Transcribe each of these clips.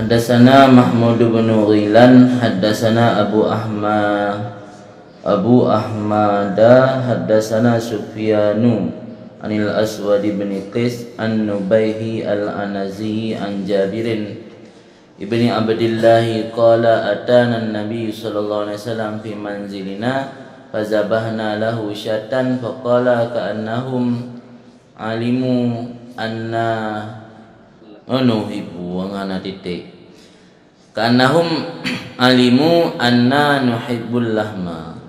Haddatsana Mahmud bin Ghilan haddatsana Abu Ahmad haddatsana Sufyanu anil Aswad bin Qais an Nubayhi al-Anazi an Jabirin ibni Abdillah qala atana an-nabiy sallallahu alaihi wasallam fi manzilina fazabahna lahu syatan faqala ka'annahum alimu anna nuhibbu wa ana titik ka'annahum alimu anna nuhibbul lahma.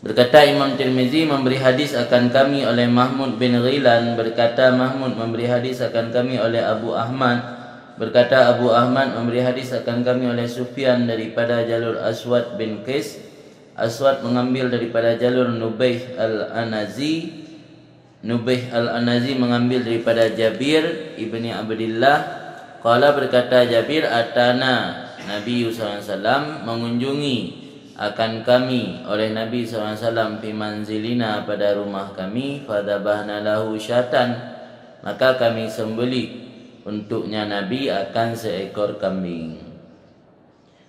Berkata Imam Tirmizi memberi hadis akan kami oleh Mahmud bin Ghilan. Berkata Mahmud memberi hadis akan kami oleh Abu Ahmad. Berkata Abu Ahmad memberi hadis akan kami oleh Sufyan daripada jalur Aswad bin Qais. Aswad mengambil daripada jalur Nubayh al-Anazi. Nubayh al-Anazi mengambil daripada Jabir ibni Abdillah. Qala berkata Jabir, atana Nabi SAW mengunjungi akan kami oleh Nabi SAW fi manzilina pada rumah kami, fadabahna lahu syatan, maka kami sembelih untuknya Nabi akan seekor kambing.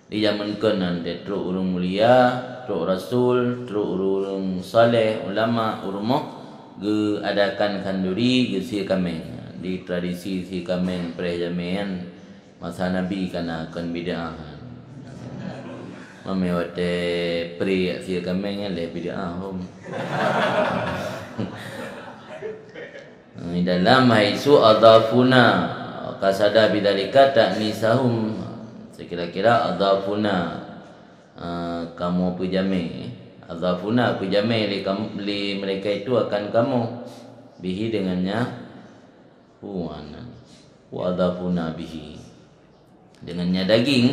Di zaman kanan truk urung mulia, truk rasul, truk urung saleh, ulama urmoh ge adakan kanduri ge si kambing. Di tradisi si kambing perjamian masa Nabi kana akan bid'ah. Memewate pri si kambing le bid'ah hom. Dalam haisu adafuna kasada bidzalika ta'nisahum, sekira-kira adafuna kamu pujame, adafuna pujame li mereka itu akan kamu bihi dengannya huana wa adafuna bihi dengannya daging.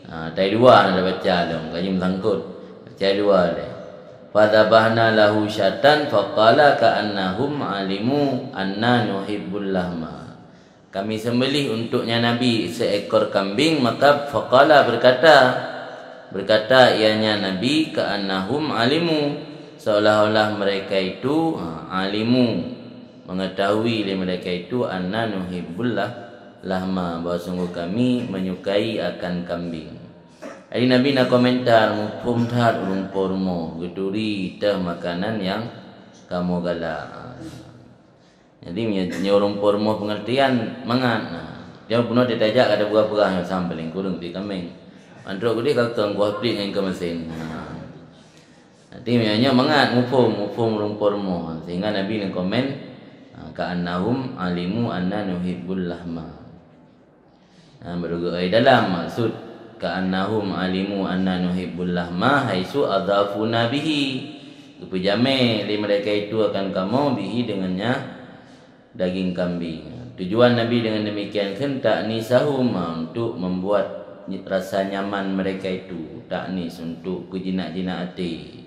Tai dua ada baca dong, kaji sangkut baca dua le. Fadabahna lahu syatan faqala ka'annahum alimu anna nuhibbul lahma. Kami sembelih untuknya Nabi seekor kambing, maka faqala berkata ianya Nabi ka'annahum alimu, seolah-olah mereka itu alimu mengetahui mereka itu anna nuhibbul lahma, bahawa sungguh kami menyukai akan kambing. Hari Nabi nak komentar mufhum tar rumpurmo geduri teh makanan yang kamu galak. Jadi rumpurmo pengertian mangan. Dia puno ditajak ada buah-buah yang sampling kurung di kambing. Andro gede kau buah plik dengan ke mesin. Nanti mianya mangan mufhum rumpurmo, sehingga Nabi nak komen ka'annahum alimu anna nuhibbul lahma. Berdoa dalam maksud ka'annahum alimu anna nuhibbul lahma haitsu adafuna bihi, kepejame li mereka itu akan kamu bihi dengannya daging kambing. Tujuan Nabi dengan demikian kan ta'nisahum, untuk membuat rasa nyaman mereka itu, ta'nis untuk kejinak-jinak hati.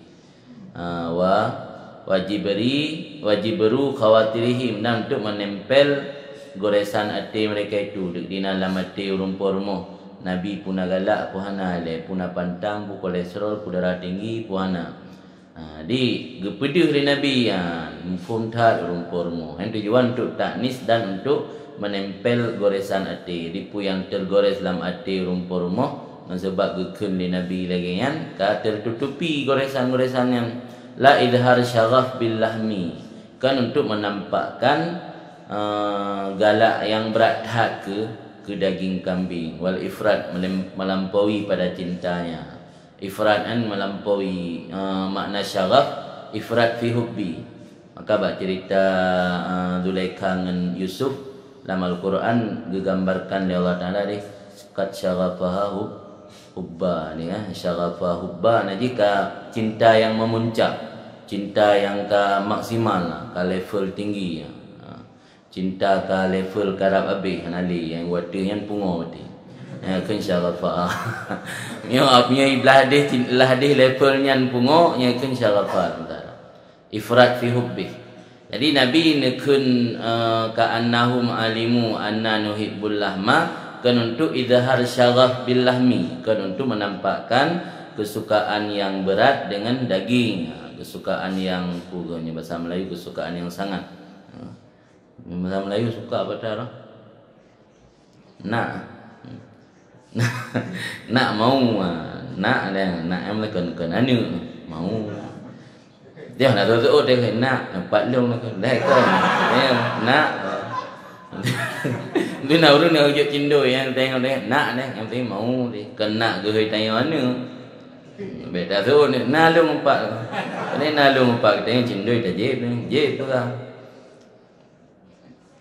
Wajibru khawatirihim, dan untuk menempel goresan hati mereka itu di dalam hati rumpur-rumpur. Nabi puna galak puhana le, puna pantang, pu kolesterol, pu darah tinggi puhana. Di gepedih di Nabi mufhum tar rumpur-rumpur. Yang tujuan untuk taknis dan untuk menempel goresan hati. Dipu yang tergores dalam hati rumpur-rumpur sebab gekun di Nabi lagi kan, tertutupi goresan-goresan yang la idhar syaraf bil lahmi, kan untuk menampakkan galak yang berat hak ke daging kambing. Wal ifrat, melampaui pada cintanya. Ifrat kan melampaui makna syaraf, ifrat fi hubbi. Maka bak cerita Zulaikha dengan Yusuf dalam Al-Quran digambarkan oleh Allah Ta'ala ni qad syarafaha hubba ni kan, syarafa hubba. Nah, jika cinta yang memuncak, cinta yang ke maksimal, ke level tinggi, cinta ke level karab habis nali yang wati yang pungo mati. Kan syarafa. Nya apnya iblah hadis level yang pungo nya kan syarafa antara. Ifrat fi hubbi. Jadi Nabi nekun ka'annahum alimu anna nuhibbul lahma, kan untuk idhar syaraf bil lahmi, kan untuk menampakkan kesukaan yang berat dengan daging, kesukaan yang puranya bahasa Melayu, kesukaan yang sangat. Bahasa Melayu suka apa cara? Nah, Nak mau nak dah nak em lekan anu mau dia nak tu dia nak empat long nak kan nak dia nak urut nak ujuk cindo yang tengok dia nak dia yang penting mau dia kena ke tanya mana beda tu nak long empat ni nak long empat tengok cindo dah je tu lah.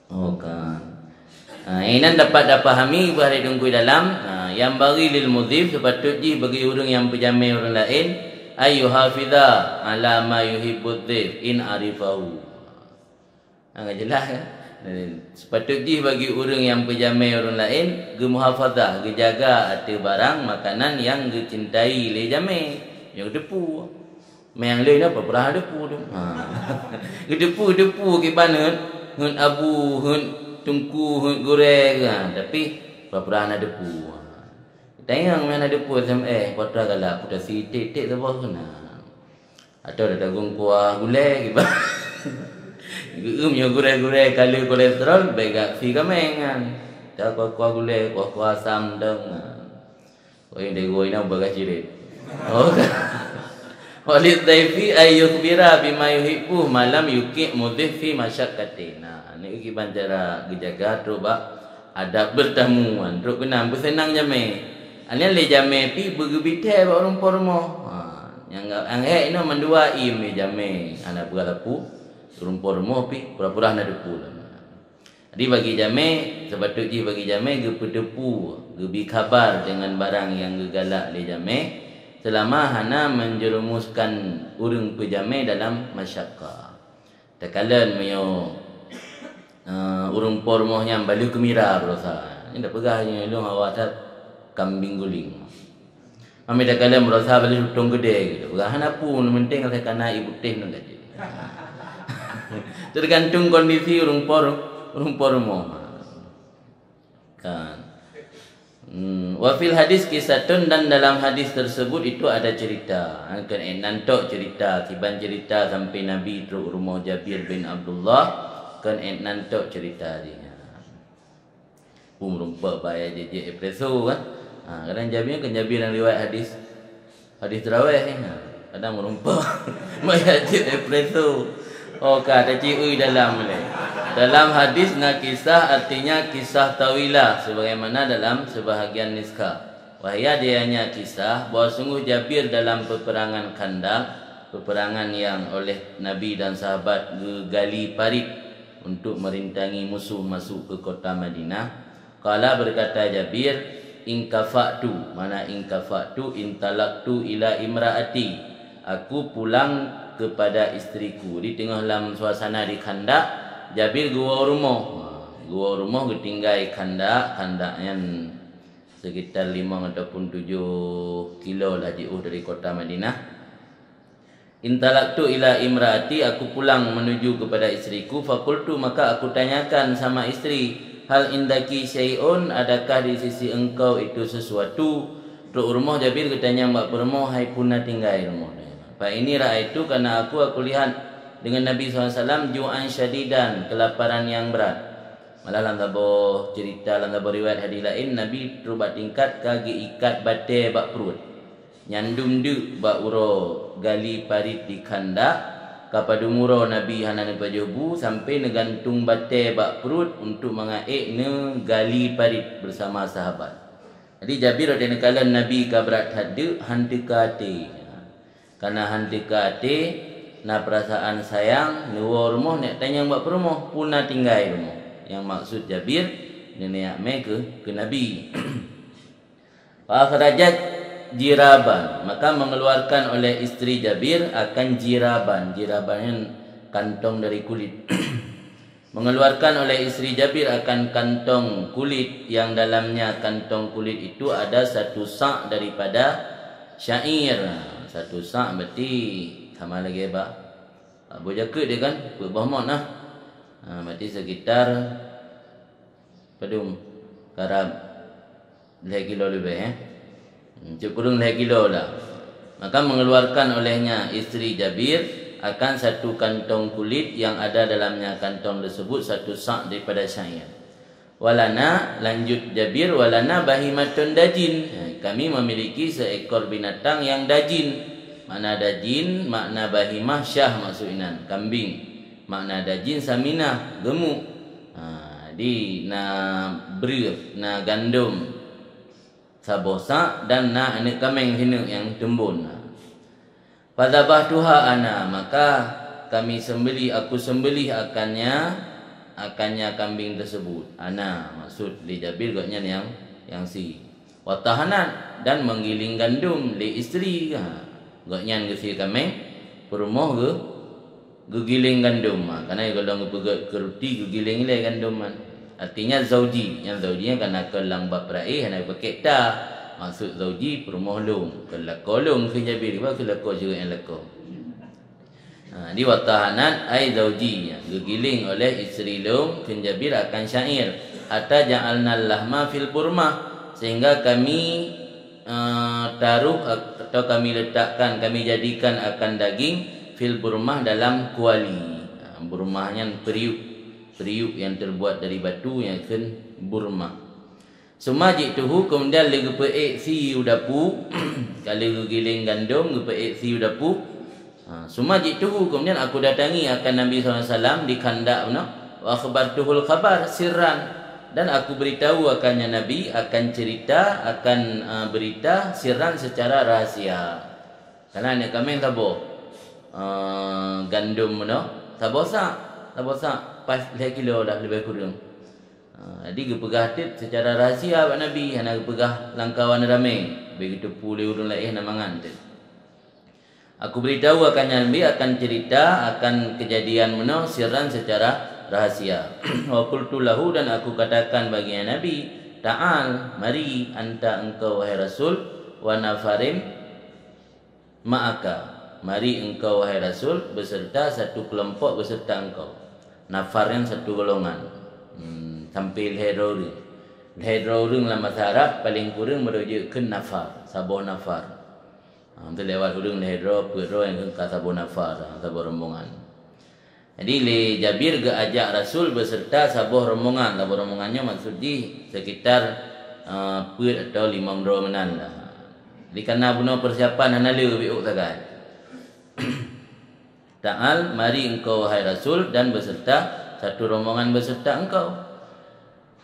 Oh kan. Ini dapat dipahami bahawa tunggu dalam yang bagi lil mudhif sepatutnya bagi orang yang berjamai orang lain ayu hafiza ala ma yuhibbud dhif in arifahu. Agak jelas kan? Sepatutnya bagi orang yang berjamai orang lain ge muhafazah, ge jaga ada barang makanan yang ge cintai le jamai. Yang depu. Yang lain apa perah depu tu. Depu ke mana? Hun abu hun tungku hun goreng kan. Tapi perah nak depu. Tengok mana depu sama potra galak putar sitik tu bos kena. Atau ada dagung kuah gulai gitu. Yo gureh-gureh kali kolesterol baik gak fi kamengan. Tak kuah gulai, kuah asam deng. Oh ini goi nak bagas jirit. Oh. Walid daifi ayyukhbira bima yuhibbu malam yuki mudhif fi masyaqqatina. Ni ki bancara gejaga troba adab bertamuan. Truk kena bersenang jame. Anian le jame pi bergebite orang pormo. Yang anghe ino mendua me jame anak beralapu rumpur mo pi pura-pura na depu. Jadi bagi jame sepatutnya bagi jame ge pedepu, ge bi khabar dengan barang yang gegalak le jame selama hana menjerumuskan urang pejame dalam masyaqqah. Takalan meyo urang pormo nya balu kemira berosa. Ini dah pegahnya lu awat kambing guling. Kami dah kala merasa balik utong gede gitu. Gahan pun penting saya kena ibu teh nak jadi. Tergantung kondisi urung por mo. Kan. Wa fil hadis kisatun dan dalam hadis tersebut itu ada cerita. Kan nantok cerita, kiban cerita sampai Nabi teruk rumah Jabir bin Abdullah kan nantok cerita dia. Rumpa bayar je preso kan. Kadang Jabir kan Jabir yang riwayat hadis tarawih kadang merumpah bayar je preso. Oh kata ciui dalam le. Dalam hadis na kisah artinya kisah tawilah sebagaimana dalam sebahagian naskah. Wahya dianya kisah bahawa sungguh Jabir dalam peperangan Khandaq, peperangan yang oleh Nabi dan sahabat gali parit untuk merintangi musuh masuk ke kota Madinah. Qala berkata Jabir, in kafa'tu, mana in kafa'tu intalaqtu ila imraati. Aku pulang kepada istriku. Di tengah dalam suasana di Khandaq, Jabir gua rumah ketinggai Khandaqnya sekitar 5 ataupun 7 kilo lah jauh dari kota Madinah. Intalaqtu ila imraati, aku pulang menuju kepada istriku. Fakultu, maka aku tanyakan sama istri, hal indaki syai'un, adakah di sisi engkau itu sesuatu? Truk rumah Jabir ketanya mbak permo, hai punna tinggai rumah. Pak ini itu karena aku lihat dengan Nabi SAW ju'an syadidan, kelaparan yang berat. Malah lantaboh cerita lantaboh riwayat hadis lain Nabi terubat tingkat kaki ikat bate bak perut. Nyandum du bak uro gali parit di Khandaq kepada muro Nabi hanan pajobu sampai negantung bate bak perut untuk mengaik ne gali parit bersama sahabat. Jadi Jabir ada nekalan Nabi kabrat hadu hantikate. Karena hantikate na perasaan sayang nuwa rumah nak tanya mbak perumah puna tinggai rumah. Yang maksud Jabir nenek me ke Nabi. Fa akhrajat jiraban, maka mengeluarkan oleh istri Jabir akan jiraban. Jiraban yang kantong dari kulit. Mengeluarkan oleh istri Jabir akan kantong kulit yang dalamnya kantong kulit itu ada satu sak daripada syair. Satu sak berarti sama lagi ba. Abu jaket dia kan berbahmon lah. Berarti sekitar padum karab 2 kilo lebih cukup kurang 2 kilo lah. Maka mengeluarkan olehnya istri Jabir akan satu kantong kulit yang ada dalamnya kantong tersebut satu sak daripada syair. Walana, lanjut Jabir, walana bahimatun dajin. Kami memiliki seekor binatang yang dajin. Makna dajin, makna bahimah, syah maksudnya kambing. Makna dajin saminah, gemuk. Di na beras, na gandum sabosa dan na anak kambing hina yang tembun. Fadzabahtuha ana, maka kami sembelih, aku sembelih akannya kambing tersebut. Ana maksud li Jabir gaknya yang si. Watahanan, dan menggiling gandum li isteri. Gaknya ngisi kambing perumah ke giling gandum. Karena kalau ngepegak keruti giling le gandum. Artinya zauji, yang zauji kan nak lambap raih nak pakai ta. Maksud zauji perumah long. Kalau kolong ke Jabir ba ke lako juga yang lako. Di watahanan ai zauji, digiling oleh isteri long ke Jabir akan syair. Hatta ja'alna lahma fil burmah, sehingga kami taruh atau kami letakkan, kami jadikan akan daging fil burmah dalam kuali. Burmahnya periuk yang terbuat dari batu yang akan burmah. Sumajituhu, kemudian lagi peik si udapu. Kalau giling gandum peik si udapu. Sumajituhu, kemudian aku datangi akan Nabi SAW di kandak wa akhbartuhul khabar sirran, dan aku beritahu akannya Nabi akan cerita, akan berita sirran secara rahasia. Karena ni kami tabo gandum tabosa pas 2 kilo dah lebih kurang. Jadi gepegah tit secara rahsia Pak Nabi, hana gepegah langkawan ramai begitu pulih urang lain namangan tit. Aku beritahu akan Nabi akan cerita akan kejadian sirran secara rahasia. Wa qultu lahu, dan aku katakan bagi Nabi, ta'al, mari anta engkau wahai Rasul, wa nafarim ma'aka, mari engkau wahai Rasul beserta satu kelompok beserta engkau. Nafar yang satu golongan. Tampil herorung. Herorung dalam bahasa Arab paling kurang merujuk ke nafar, sabuh nafar. Itu lewat urung heror, perro yang ke sabuh nafar, sabuh rombongan. Jadi li Jabir ke ajak Rasul beserta sabuh rombongan. Sabuh rombongannya maksudnya sekitar put atau 5 menan lah. Jadi karena guna persiapan hanalu biuk sagai. Ta'al, mari engkau wahai Rasul, dan beserta satu rombongan beserta engkau.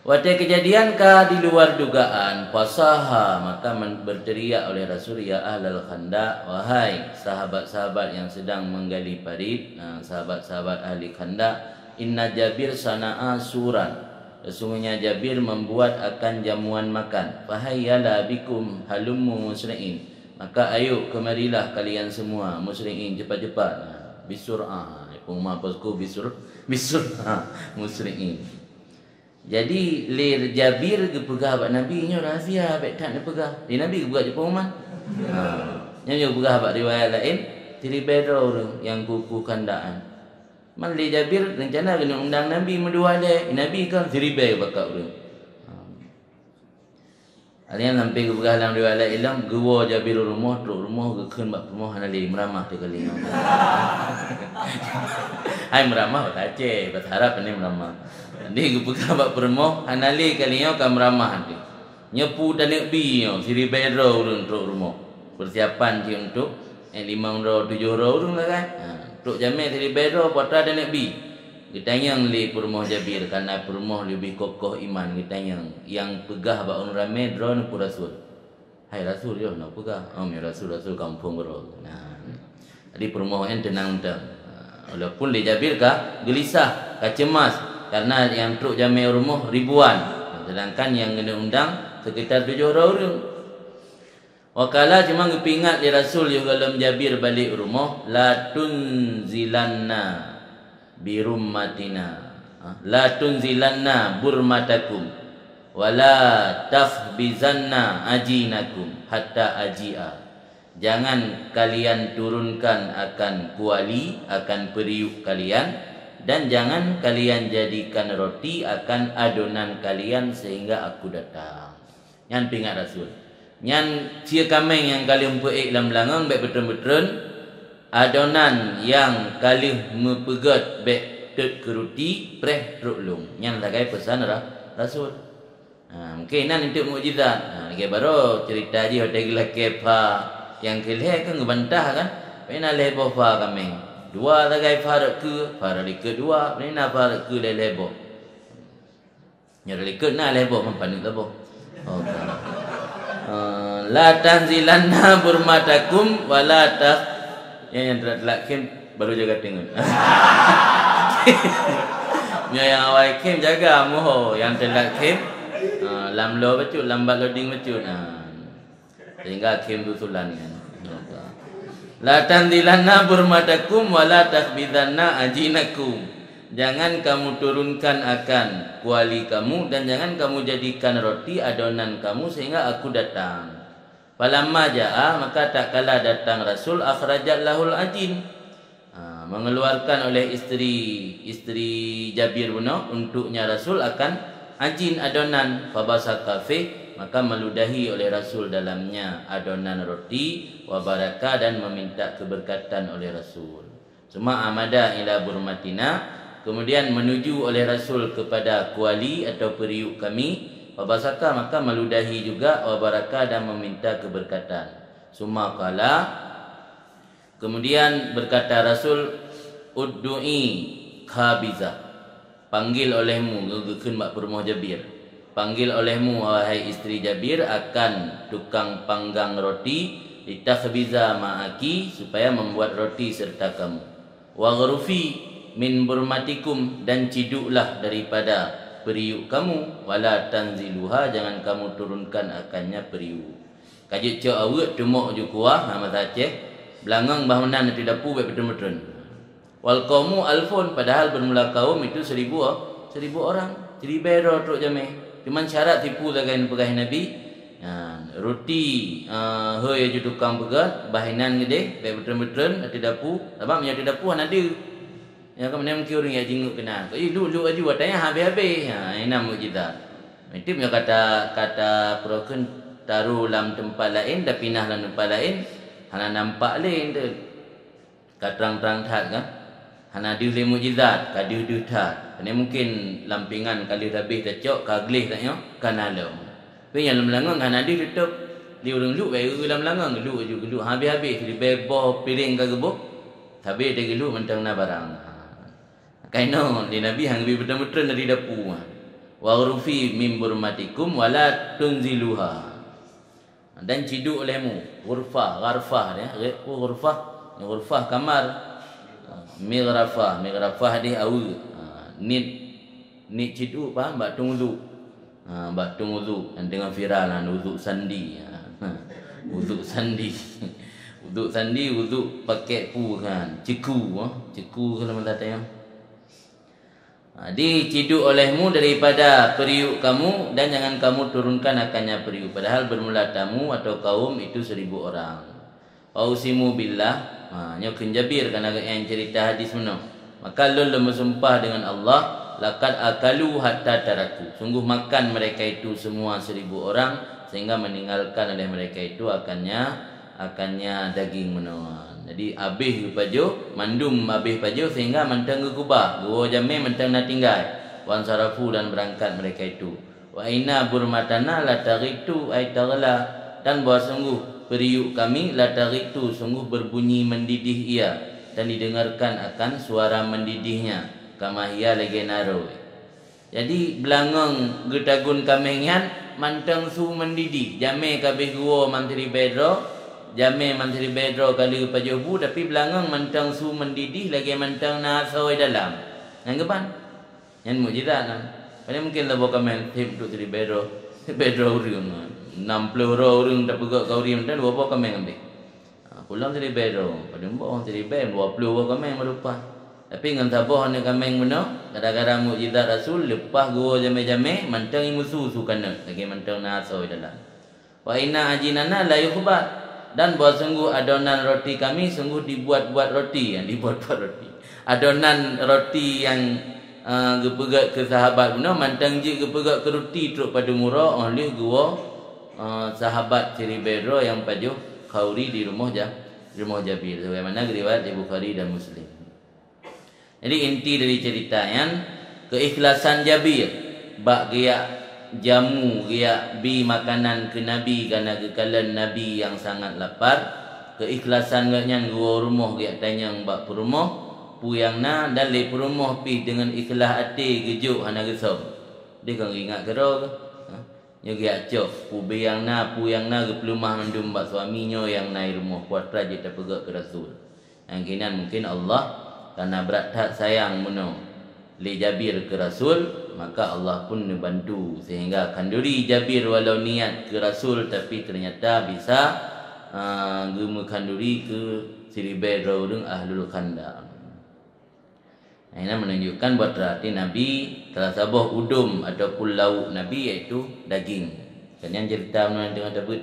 Waktu kejadiankah di luar dugaan, fasaha, maka berteriak oleh Rasul, ya ahlal khandaq, wahai sahabat-sahabat yang sedang menggali parit, sahabat-sahabat ahli khandaq, inna Jabir sana'a suran, sesungguhnya Jabir membuat akan jamuan makan. Fahayyala bikum halummu musri'in, maka ayo kemarilah kalian semua musri'in, cepat-cepat. Bisur'ah, pengumah pasku bisur'ah musri'in. Jadi lir Jabir ke pegah abad Nabi nya rahsia, abad tak nak pegah. Di Nabi ke pegah je pengumuman. Nya pegah abad riwayat lain, tiri bero orang yang kuku kandaan. Man li Jabir rencana kena undang Nabi mendua le. Nabi kan tiri bero bakak orang. Alian sampai ke pegah dalam riwayat ilam, gua Jabir rumah, truk rumah ke keun bak rumah hanali meramah tu kali. Hai meramah bat Aceh, bat Arab ni meramah. Jadi gepegah bak rumah hanali kali kan meramah tu. Nyepu dan nek bi siri bero urun truk rumah. Persiapan je untuk 5 ro 7 ro urun lah kan. Truk jamai siri bero potra dan nek bi. Kita yang li perumah Jabir karena perumah lebih kokoh iman. Kita yang pegah bak orang ramai drone pun Rasul. Hai Rasul yo nak pegah. Ya Rasul kampung bro. Jadi perumah yang tenang dah. Walaupun li Jabir kah gelisah, kah cemas karena yang truk jamai rumah ribuan. Sedangkan yang kena undang sekitar 7 orang. Wakala cuma ngepingat li Rasul juga dalam Jabir balik rumah, la tunzilanna birummatina, la tunzilanna burmatakum wala takhbizanna ajinakum hatta aji'a, jangan kalian turunkan akan kuali, akan periuk kalian, dan jangan kalian jadikan roti akan adonan kalian sehingga aku datang. Yang pingat Rasul, yang cia kameng yang kalian peik dalam langang baik betul-betul adonan yang kali mepegat bek tet keruti preh truk long. Yang lagai pesan Rasul. Mungkin nan itu mukjizat. Lagi baru cerita je hotel gelak kepa yang kelih kan ngebantah kan. Pena lebo fa kami. Dua tagai farak ke dua. Pena farak ke lebo. Nyari ke na lebo mempanut lebo. Oh. La tanzilanna burmatakum wala tas yang terak kim baru jaga tengok. Yang awal kim jaga moho yang terak kim lam lo betul lambat loading betul. Sehingga kim tu sulan kan. La tanzilanna burmatakum wala takhbidanna ajinakum. Jangan kamu turunkan akan kuali kamu dan jangan kamu jadikan roti adonan kamu sehingga aku datang. Falamma jaa, maka tak kala datang Rasul, akhrajat lahul ajin, mengeluarkan oleh isteri Jabir bin untuknya Rasul akan ajin adonan. Fabasaka fi, maka meludahi oleh Rasul dalamnya adonan roti, wa baraka, dan meminta keberkatan oleh Rasul. Suma amada ila burmatina, kemudian menuju oleh Rasul kepada kuali atau periuk kami. Wabasaka, maka meludahi juga, wabaraka, dan meminta keberkatan. Summa qala, kemudian berkata Rasul, uddu'i khabiza, panggil olehmu, ngegekun mak permoh Jabir, panggil olehmu wahai isteri Jabir akan tukang panggang roti, litakhbiza ma'aki, supaya membuat roti serta kamu. Waghrufi min burmatikum, dan ciduklah daripada periuk kamu, wala tanziluha, jangan kamu turunkan akannya periuk. Kajut cak awet tumuk ju kuah nama Aceh belangang bahunan nanti dapu baik betul-betul. Wal qaumu alfun, padahal bermula kaum itu 1000 orang. Jadi bero truk jameh. Cuman syarat tipu lagan pegah Nabi. Roti hoi ju tukang pegat bahinan gede baik betul-betul nanti dapu. Sebab menjadi dapu nanti yang kemudian mungkin orang yang jenguk kena. Lu aja watanya habis-habis. Ini mukjizat. Itu punya kata proken taruh dalam tempat lain dah pindah dalam tempat lain. Hana nampak lain tu. Katrang-terang tak kan. Hana dia boleh mukjizat, kadiu tak. Ini mungkin lampingan kali habis dah cok kaglih taknya kanalo. Tapi yang melangang hana dia tutup. Dia orang lu baik dalam melangang lu habis-habis di bebo piring ke gebuk. Habis dia gelu mentang na barang. Kaino di Nabi hang lebih betul-betul dari dapu. Wa ghrufi min burmatikum wala tunziluha. Dan ciduk olehmu gharfah ya. Ghurfah kamar. Migrafah dia awu. Nit ciduk faham bak tunglu. Bak tunglu dengan viral wuduk sandi. Wuduk sandi. Wuduk sandi wuduk pakai pu kan. Ceku kalau mengatakan diciduk olehmu daripada periuk kamu dan jangan kamu turunkan akannya periuk. Padahal bermula tamu atau kaum itu 1000 orang. Ausimu billah, nyokin Jabir kan agak yang cerita hadis mana. Maka lul bersumpah dengan Allah, laqad akalu hatta taraku. Sungguh makan mereka itu semua 1000 orang sehingga meninggalkan oleh mereka itu akannya daging menawan. Jadi habis baju, mandum habis baju sehingga mentang ke Kubah. Gua jamai mentang nak tinggal. Wan sarafu, dan berangkat mereka itu. Wa inna burmatana la taghitu ay taghla, dan bahawa sungguh periuk kami la taghitu, sungguh berbunyi mendidih ia dan didengarkan akan suara mendidihnya. Kama hiya legenaro. Jadi belangang getagun kamengan mantang su mendidih. Jamai kabeh gua mantri bedro. Jamai mantri bedro kali pajobu tapi belangang mantang su mendidih lagi mantang nasoi dalam. Yang kepan? Yang mukjizat kan. Pada mungkin lah bawa kami tip tu tri bedro urang. 60 orang tak pegak kau riam dan bawa kami ambil. Pulang tri bedro. Pada bawa tri bedro 20 kami merupa. Tapi dengan tabah ni kami mana? Kadang-kadang mukjizat Rasul lepas gua jamai mantang musuh kana lagi mantang nasoi dalam. Wa inna ajinana la yukhbat. Dan bahawa sungguh adonan roti kami sungguh dibuat-buat roti. Adonan roti yang gepegat ke sahabat guna mantang je gepegat ke roti truk pada murah oleh gua sahabat ciri bedro yang pajuh khauri di rumah Jabir. Sebagaimana riwayat Bukhari dan Muslim. Jadi inti dari cerita yang keikhlasan Jabir bak giak jamu giak bi makanan ke Nabi kerana kekalan Nabi yang sangat lapar. Keikhlasan ngan gua rumah giak tanyang bak perumah puyang na dalai perumah pi dengan ikhlas hati gejuk hana gesom. Dia kan ingat kero ke? Nya giak cok puyang na ke pelumah mandum bak suaminya yang naik rumah kuatra je terpegak ke Rasul. Yang kinan mungkin Allah karena berat hak sayang meno li Jabir ke Rasul, maka Allah pun membantu sehingga kanduri Jabir walau niat ke Rasul tapi ternyata bisa gemu kanduri ke Siribai Raudung Ahlul Khandaq. Ini menunjukkan buat berarti Nabi telah sabah udum ataupun lauk Nabi iaitu daging. Kan yang cerita menurut dengan Daud.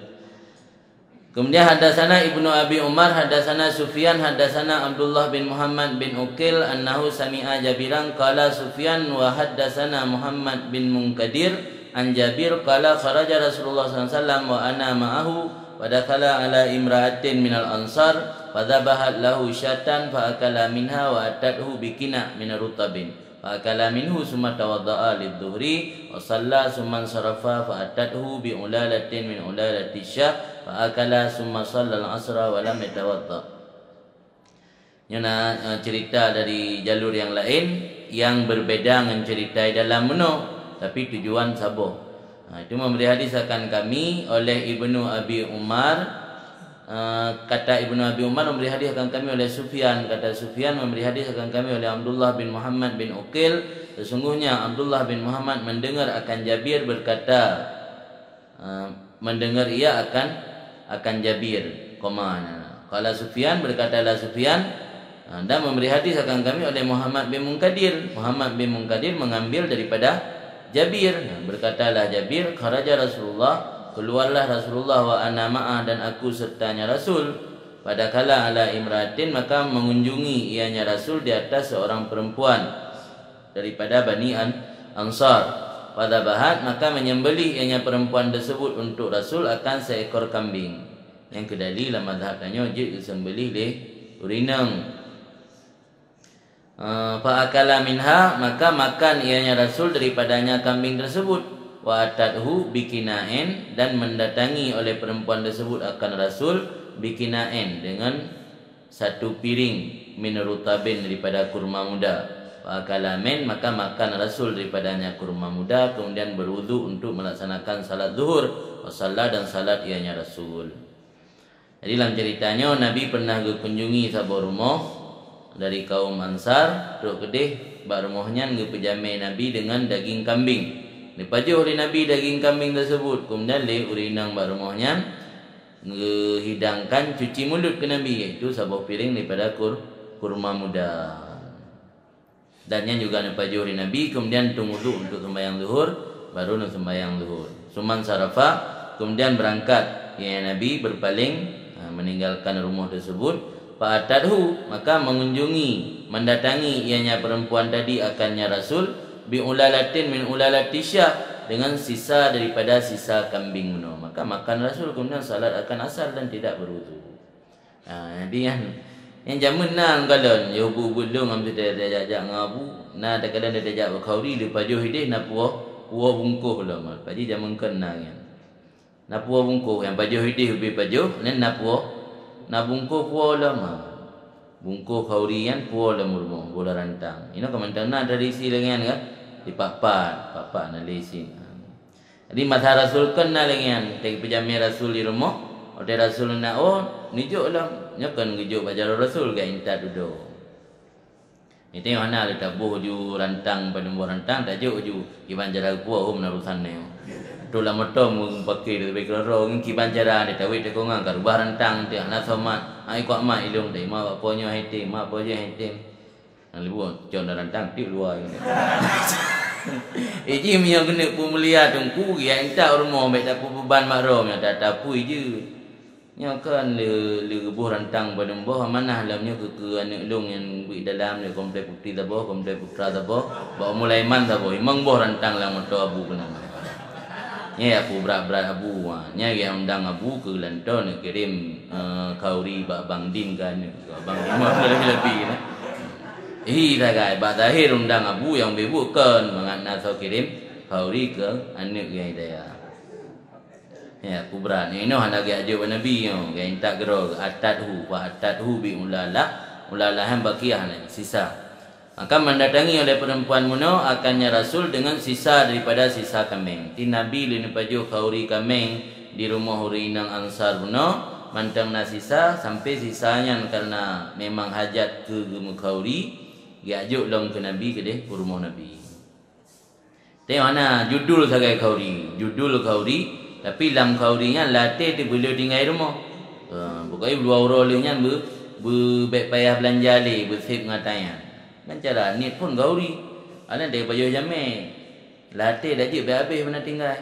Kemudian hadasana Ibnu Abi Umar, hadasana Sufyan, hadasana Abdullah bin Muhammad bin Uqil annahu sami'a Jabiran qala Sufyan wa hadasana Muhammad bin Munkadir an Jabir qala kharaja Rasulullah sallallahu alaihi wasallam wa ana ma'ahu wa dakhala ala imra'atin minal ansar fa dhabahat lahu syatan fa akala minha wa atadhu bikina min rutabin fa akala minhu summa tawadda'a lidzuhri wa shalla summa sarafa fa atadhu bi ulalatin min ulalati syah Fa'akala summa shallal asra wa lam yatawadda. Ini cerita dari jalur yang lain yang berbeda dengan cerita dalam menu tapi tujuan sabah. Itu memberi hadis akan kami oleh Ibnu Abi Umar. Kata Ibnu Abi Umar memberi hadis akan kami oleh Sufyan. Kata Sufyan memberi hadis akan kami oleh Abdullah bin Muhammad bin Uqil. Sesungguhnya Abdullah bin Muhammad mendengar akan Jabir berkata, mendengar ia akan Jabir. Komana? Kalau Sufyan berkatalah Sufyan dan memberi hadis akan kami oleh Muhammad bin Munkadir. Muhammad bin Munkadir mengambil daripada Jabir. Berkatalah Jabir, kharaja Rasulullah, keluarlah Rasulullah wa ana ma'ah dan aku sertanya Rasul. Pada kala ala imratin maka mengunjungi ianya Rasul di atas seorang perempuan daripada Bani Ansar. Pada bahat maka menyembelih ianya perempuan tersebut untuk Rasul akan seekor kambing. Yang kedali dalam mazhab tanya wajib disembelih le urinang. Fa akala minha maka makan ianya Rasul daripadanya kambing tersebut. Wa atadhu bikinain dan mendatangi oleh perempuan tersebut akan Rasul bikinain dengan satu piring min rutabin daripada kurma muda. Kalamin maka makan Rasul daripadanya kurma muda kemudian berwudu untuk melaksanakan salat zuhur wasalla dan salat ianya Rasul. Jadi dalam ceritanya Nabi pernah kunjungi sebuah rumah dari kaum Ansar duk kedih bak rumahnya ngepejamai Nabi dengan daging kambing. Dipajuh oleh Nabi daging kambing tersebut kemudian le urinang bak rumahnya ngehidangkan cuci mulut ke Nabi iaitu sebuah piring daripada kurma muda. Dan yang juga nampaju oleh Nabi kemudian tunggu untuk sembahyang zuhur baru nak sembahyang zuhur. Suman sarafa kemudian berangkat ya Nabi berpaling meninggalkan rumah tersebut. Fa'atadhu maka mengunjungi mendatangi ianya perempuan tadi akannya Rasul bi ulalatin min ulalati syah dengan sisa daripada sisa kambing meno. Maka makan Rasul kemudian salat akan asar dan tidak berwudu. Jadi yang zaman nan kalan yo bu bulung am dia ajak ngabu na kadang dia ajak berkhauri le pajuh hidih na puah bungkuh lah mal paji zaman kenang kan na puah bungkuh yang pajuh hidih be pajuh nen na bungkuh puah lah mal bungkuh khauri kan puah lah murmo bola rantang ino kamantang na tradisi lengan kan dipapat na lesin. Jadi masa Rasul kan na lengan tek pejamai Rasul di rumah Ode Rasul nak nijuk lah nyakan gejuk bajar Rasul ke intat duduk. Ni tengok mana le tabuh ju rantang pada buah rantang tajuk ju kiban jara puah narusan ne. Tu lah motom pakai de bekroro kiban jara de tawit de kongang ka rubah rantang te ana somat. Ai kuat mak ilung de mak baponyo hitim mak boje hitim. Nang libuan jon rantang ti luar. Iji miyo kena pemulia tungku ya intat rumah mek tak beban makrom ya tak tapu je. Nya kan le buh rantang pada buah mana dalamnya ke anak long yang di dalam le komplek putih tabah komplek putra tabah bawa mulai man tabah imang buah rantang lang motor abu kena nya aku berat abu nya yang undang abu ke lanton kirim kauri bak bang din kan bang din lebih dah guys bak zahir undang abu yang bebukan mengat naso kirim khauri ke anak ke hidayah. Ya kubra ni no hana ge ajo nabi yo ge intak gero atadhu wa atadhu bi ulala han bakiyah ni sisa. Maka mendatangi oleh perempuan muno akannya Rasul dengan sisa daripada sisa kambing. Ti Nabi lini paju khauri kambing di rumah Hurinang Ansar muno mantang na sisa sampai sisanya karena memang hajat ke khauri ge ajo long ke Nabi ke deh rumah Nabi. Tengok mana judul sagai khauri, judul khauri tapi lam khaurinya latih tu boleh tinggal rumah. Bukannya dua orang lehnya baik payah belanja le, bersip ngatanya. Kan cara ni pun khauri. Ana dia baju jamai. Latih dah je habis mana tinggal.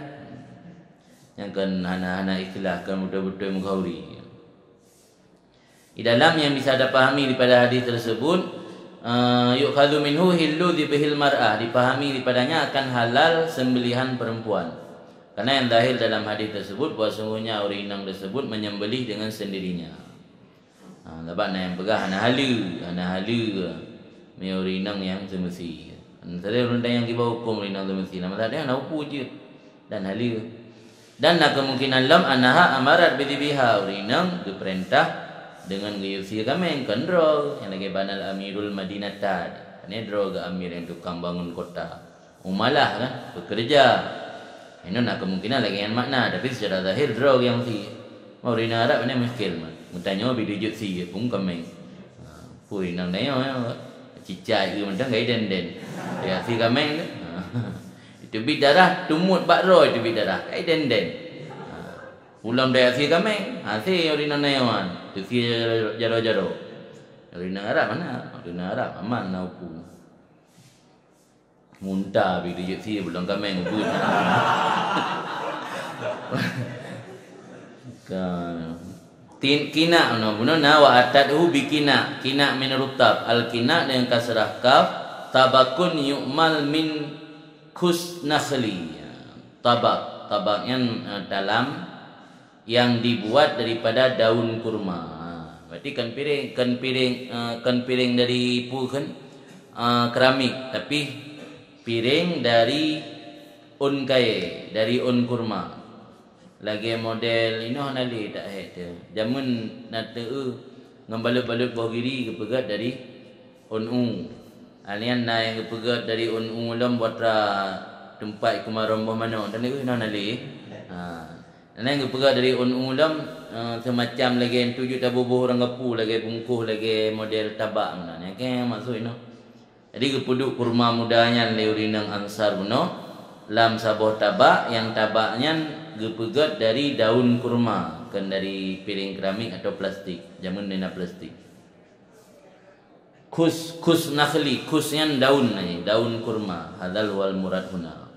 Yang kan anak-anak ikhlaskan betul-betul mengkhauri. Di dalam yang bisa dipahami daripada hadis tersebut, yukhadhu minhu hillu dhibhil mar'ah, dipahami daripadanya akan halal sembelihan perempuan. Karena yang zahir dalam hadis tersebut bahawa sungguhnya orang inang tersebut menyembelih dengan sendirinya. Lepas yang pegah anak halu me orang inang yang semesti. Antara orang yang kita hukum orang inang semesti. Nama dia nak upu je dan halu. Dan nak kemungkinan lam anaha amarat bidibiha orang inang diperintah dengan gayusi kami yang kendro yang lagi banal Amirul Madinatad. Ini drog amir yang tukang bangun kota. Umalah kan bekerja. Ini nak kemungkinan lagi yang makna, tapi secara zahir drog yang si. Mau rina Arab ni muskil mah. Mutanya bidujut si pun kami. Pui nang nayo cicai ke mentang gai den. Ya si kami tu. Itu bidarah tumut bakro itu bidarah. Gai den. Ulam dia si kami. Si rina nayo an. Tu si jaro-jaro. Rina Arab mana? Rina Arab aman na upu. Muntah bi dijut si belum kami ngubut. Kina no bununa wa atadhu bikina. Kina min rutab. Al kina dengan kasrah kaf tabakun yu'mal min kusnakhli. Tabak yang dalam yang dibuat daripada daun kurma. Berarti kan piring dari keramik tapi piring dari un kai, dari un kurma. Lagi model ini hanali tak ada. Jamun nak ngambalut-balut bawah giri kepegat dari un. Alian na yang kepegat dari un lam buat tempat kemaron bawah mana. Dan itu hanali. Dan yang kepegat dari un lam semacam lagi yang tujuh tabuh orang gapu lagi bungkuh lagi model tabak mana. Yang kan maksud ini. Jadi kepuduk kurma mudanya Urinang Ansar buno lam sabuh tabak yang tabaknya gepegat dari daun kurma, kan dari piring keramik atau plastik. Jamun dina plastik. Kus nakhli, kusnya daun ni, daun kurma. Hadal wal murad huna.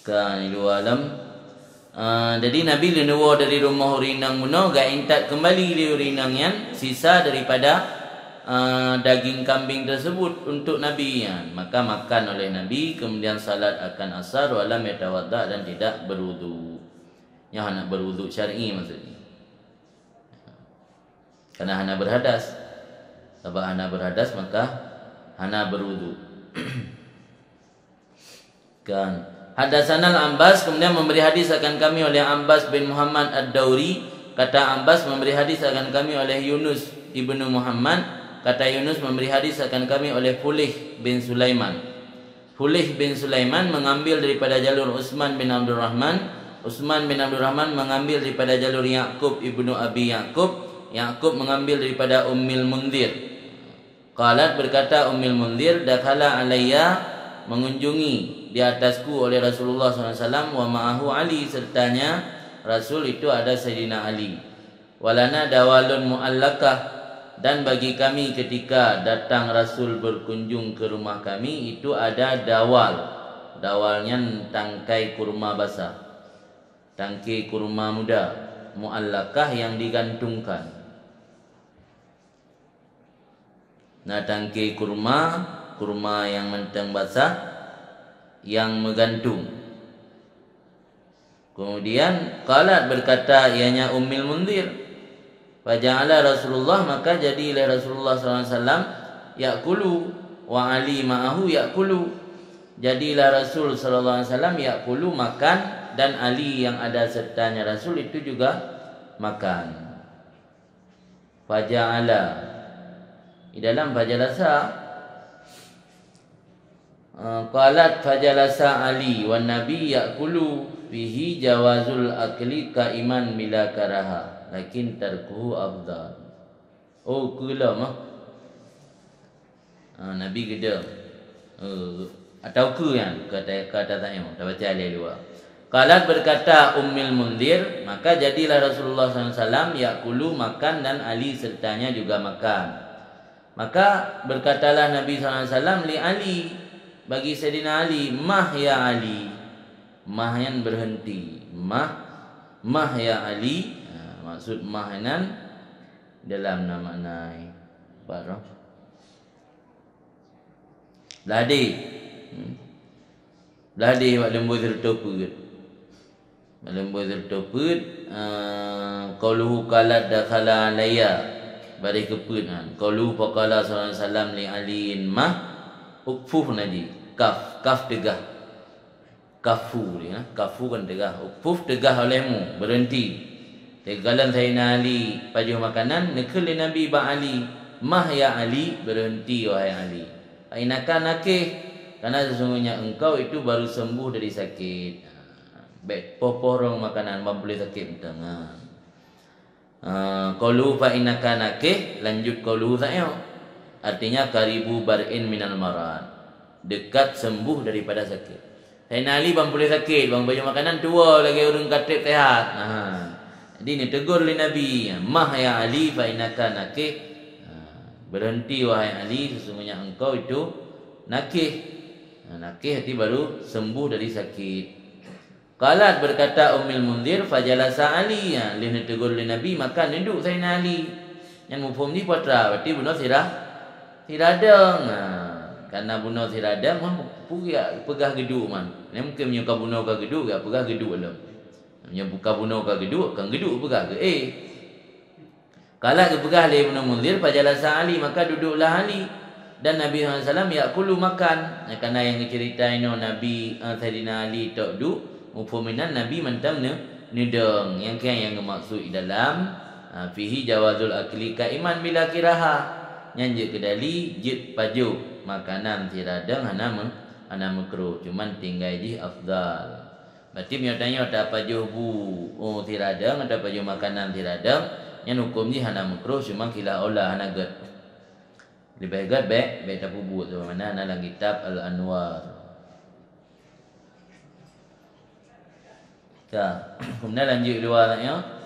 Kan ilu alam. Jadi Nabi lenewa dari rumah Urinang buno gak intat kembali Urinang yang sisa daripada daging kambing tersebut untuk Nabi maka makan oleh Nabi kemudian salat akan asar walam yatawadda dan tidak berwudu. Yang hendak berwudu syar'i maksudnya. Karena hendak berhadas. Sebab hendak berhadas maka hendak berwudu. Kan hadasanal Ambas kemudian memberi hadis akan kami oleh Ambas bin Muhammad Ad-Dauri. Kata Ambas memberi hadis akan kami oleh Yunus ibnu Muhammad. Kata Yunus memberi hadis akan kami oleh Fulih bin Sulaiman. Fulih bin Sulaiman mengambil daripada jalur Utsman bin Abdul Rahman. Utsman bin Abdul Rahman mengambil daripada jalur Yaqub ibnu Abi Yaqub. Yaqub mengambil daripada Ummil Munzir. Qalat berkata Ummil Munzir, dakhala alayya mengunjungi di atasku oleh Rasulullah SAW wa ma'ahu Ali sertanya Rasul itu ada Sayyidina Ali. Walana dawalun mu'allakah dan bagi kami ketika datang Rasul berkunjung ke rumah kami itu ada dawal. Dawalnya tangkai kurma basah. Tangkai kurma muda. Mu'allakah yang digantungkan. Nah tangkai kurma yang mentang basah yang menggantung. Kemudian qalat berkata ianya Ummil Munzir. Faja'ala Rasulullah maka jadilah Rasulullah SAW ya'kulu wa Ali ma'ahu ya'kulu. jadilah Rasul sallallahu alaihi wasallam yaqulu makan, dan Ali yang ada sertanya Rasul itu juga makan. Faja'ala, di dalam fajalasa qalat fajalasa Ali wan nabi yaqulu fihi jawazul akli kaiman bila karaha lakin tarkuhu afdal. Oh kula mah nabi gede atau ke yang kata tanya dah baca alih luar. Qalat berkata Ummul Munzir, maka jadilah Rasulullah SAW yaqulu makan dan Ali sertanya juga makan. Maka berkatalah Nabi SAW li Ali, bagi Sayyidina Ali, mah ya Ali, mah yang berhenti, mah ya Ali. Maksud mah nan dalam nama nai barang Beladi Beladi wak lembu tertoput lembu tertoput qaluhu qalat dakhala alayya bari keput qaluhu faqala sallallahu alaihi wasallam li aliin mah ukfuf naji kaf tegah kafu dia kafu kan tegah ukfuf tegah olehmu berhenti. Tegalan Sayyidina Ali pajuh makanan nekal Nabi ba Ali mah ya Ali berhenti wahai Ali. Ainaka nakih, karena sesungguhnya engkau itu baru sembuh dari sakit. Baik poporong makanan boleh sakit tangan. Qalu fa innaka nakih, lanjut qalu saya. Artinya karibu bar'in minal marad, dekat sembuh daripada sakit. Sayyidina Ali boleh sakit, bang baju makanan tua lagi urang katib sehat. Jadi ni tegur oleh Nabi, mah ya Ali fa innaka nakih, berhenti wahai Ali, sesungguhnya engkau itu nakih. Nakih hati baru sembuh dari sakit. Qalat berkata Ummul Munzir fajalasa Ali, lini tegur oleh Nabi maka duduk Sayyidina Ali. Yang mufhum ni putra berarti bunuh siradang. Karena bunuh siradang pegah geduk man. Ni mungkin menyuka bunuh ke geduk, pegah geduk dalam. Yang buka bunuh ke geduk, kan geduk pegah ke Kalau pegah Ali bin Munzir fajalasa Ali, maka duduklah Ali. Dan Nabi SAW yaqulu makan. Kerana yang cerita ini Nabi Sayyidina Ali tak duduk, mufhuminan Nabi mentam nidang. Yang kan yang maksud dalam fihi jawazul akli kaiman bila kiraha. Yang kedali jid pajuk makanan tiradang hana makruh, cuman tinggal ji afdal. Berarti dia tanya ada apa juhu tiradang, ada apa juhu makanan tiradang, yang hukum ni hana makruh, cuma kila olah hana gad. Lebih gad baik tak buat tu mana dalam kitab Al-Anwar. Kemudian lanjut luar tanya.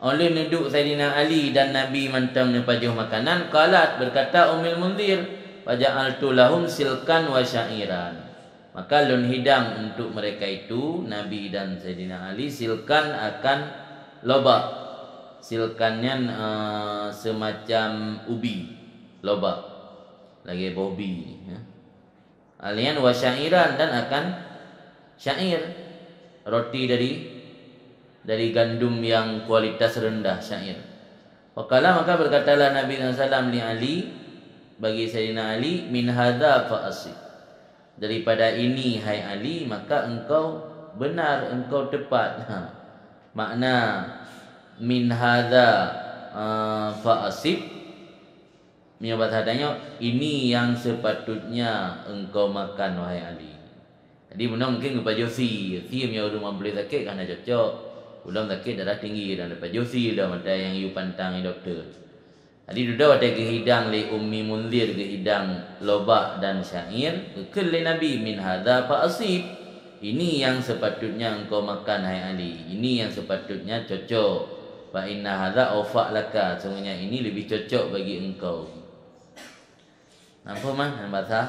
Oleh nuduk Sayyidina Ali dan Nabi mantang ni pajuh makanan, qalat berkata Ummul Munzir, faja'altu lahum silkan wa syairan. Maka lun hidang untuk mereka itu Nabi dan Sayyidina Ali silkan akan lobak. Silkannya semacam ubi, lobak lagi bobi alian wa syairan, dan akan syair, roti dari gandum yang kualitas rendah, syair. Maka berkatalah Nabi SAW li Ali, bagi Sayyidina Ali, min hadza fa asib, daripada ini hai Ali maka engkau benar, engkau tepat. Makna min hadza fa asib menyebut hadanya ini yang sepatutnya engkau makan wahai Ali. Jadi benar mungkin kepada Josi punya rumah boleh sakit kerana cocok. Ulang sakit darah tinggi dan dapat Josi dah mata yang you pantang doktor. Jadi duda ada kehidang li Ummi Munzir, kehidang lobak dan syair, kekal li Nabi min hadza fa asib. Ini yang sepatutnya engkau makan hai Ali. Ini yang sepatutnya cocok. Fa inna hadza awfa laka, sungguhnya ini lebih cocok bagi engkau. Nampak mah bahasa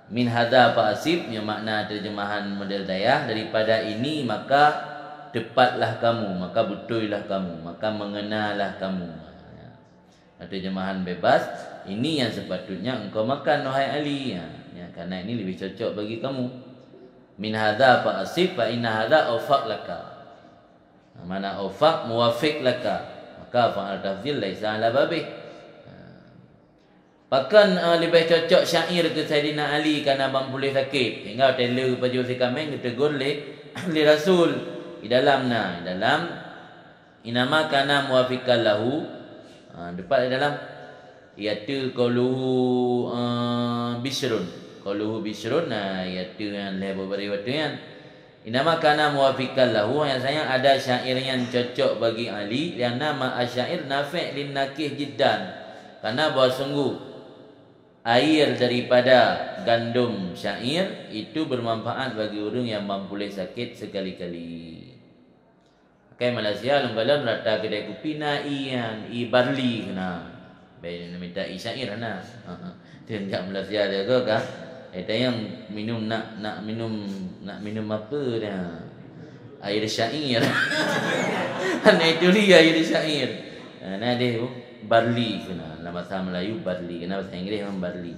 min hadza fa asib, yang makna terjemahan model dayah, daripada ini maka tepatlah kamu, maka betullah kamu, maka mengenalah kamu. Terjemahan bebas, ini yang sepatutnya engkau makan wahai Ali, karena ini lebih cocok bagi kamu. Min hadza fa asib fa inna hadza awfaq laka. Mana awfaq muwafiq laka, maka fa'al tafdhil laisa ala babih. Bahkan lebih cocok syair ke Saidina Ali kerana abang boleh sakit. Hingga teller baju si kameng ditegur oleh Rasul. Di dalam inama kana muwafiqan lahu. Dapat di dalam iaitu qaluhu Bishrun. Qaluhu Bishrun iaitu yang lebar waktu yang inama kana muwafiqan lahu, yang saya ada syair yang cocok bagi Ali, yang nama asyair nafi' lin nakih jiddan. Karena bahawa sungguh air daripada gandum syair itu bermanfaat bagi orang yang mampu sakit sekali-kali. Kai Malaysia lomba-lomba rata kedai kopi naian i barley kena. Baik nak minta i syair nah. Dia Malaysia dia ke kah? Ada yang minum nak minum apa dah? Air syair. Nah itu dia air syair. Nah dia barley kena. Dalam bahasa Melayu barley, kena bahasa Inggeris memang barley.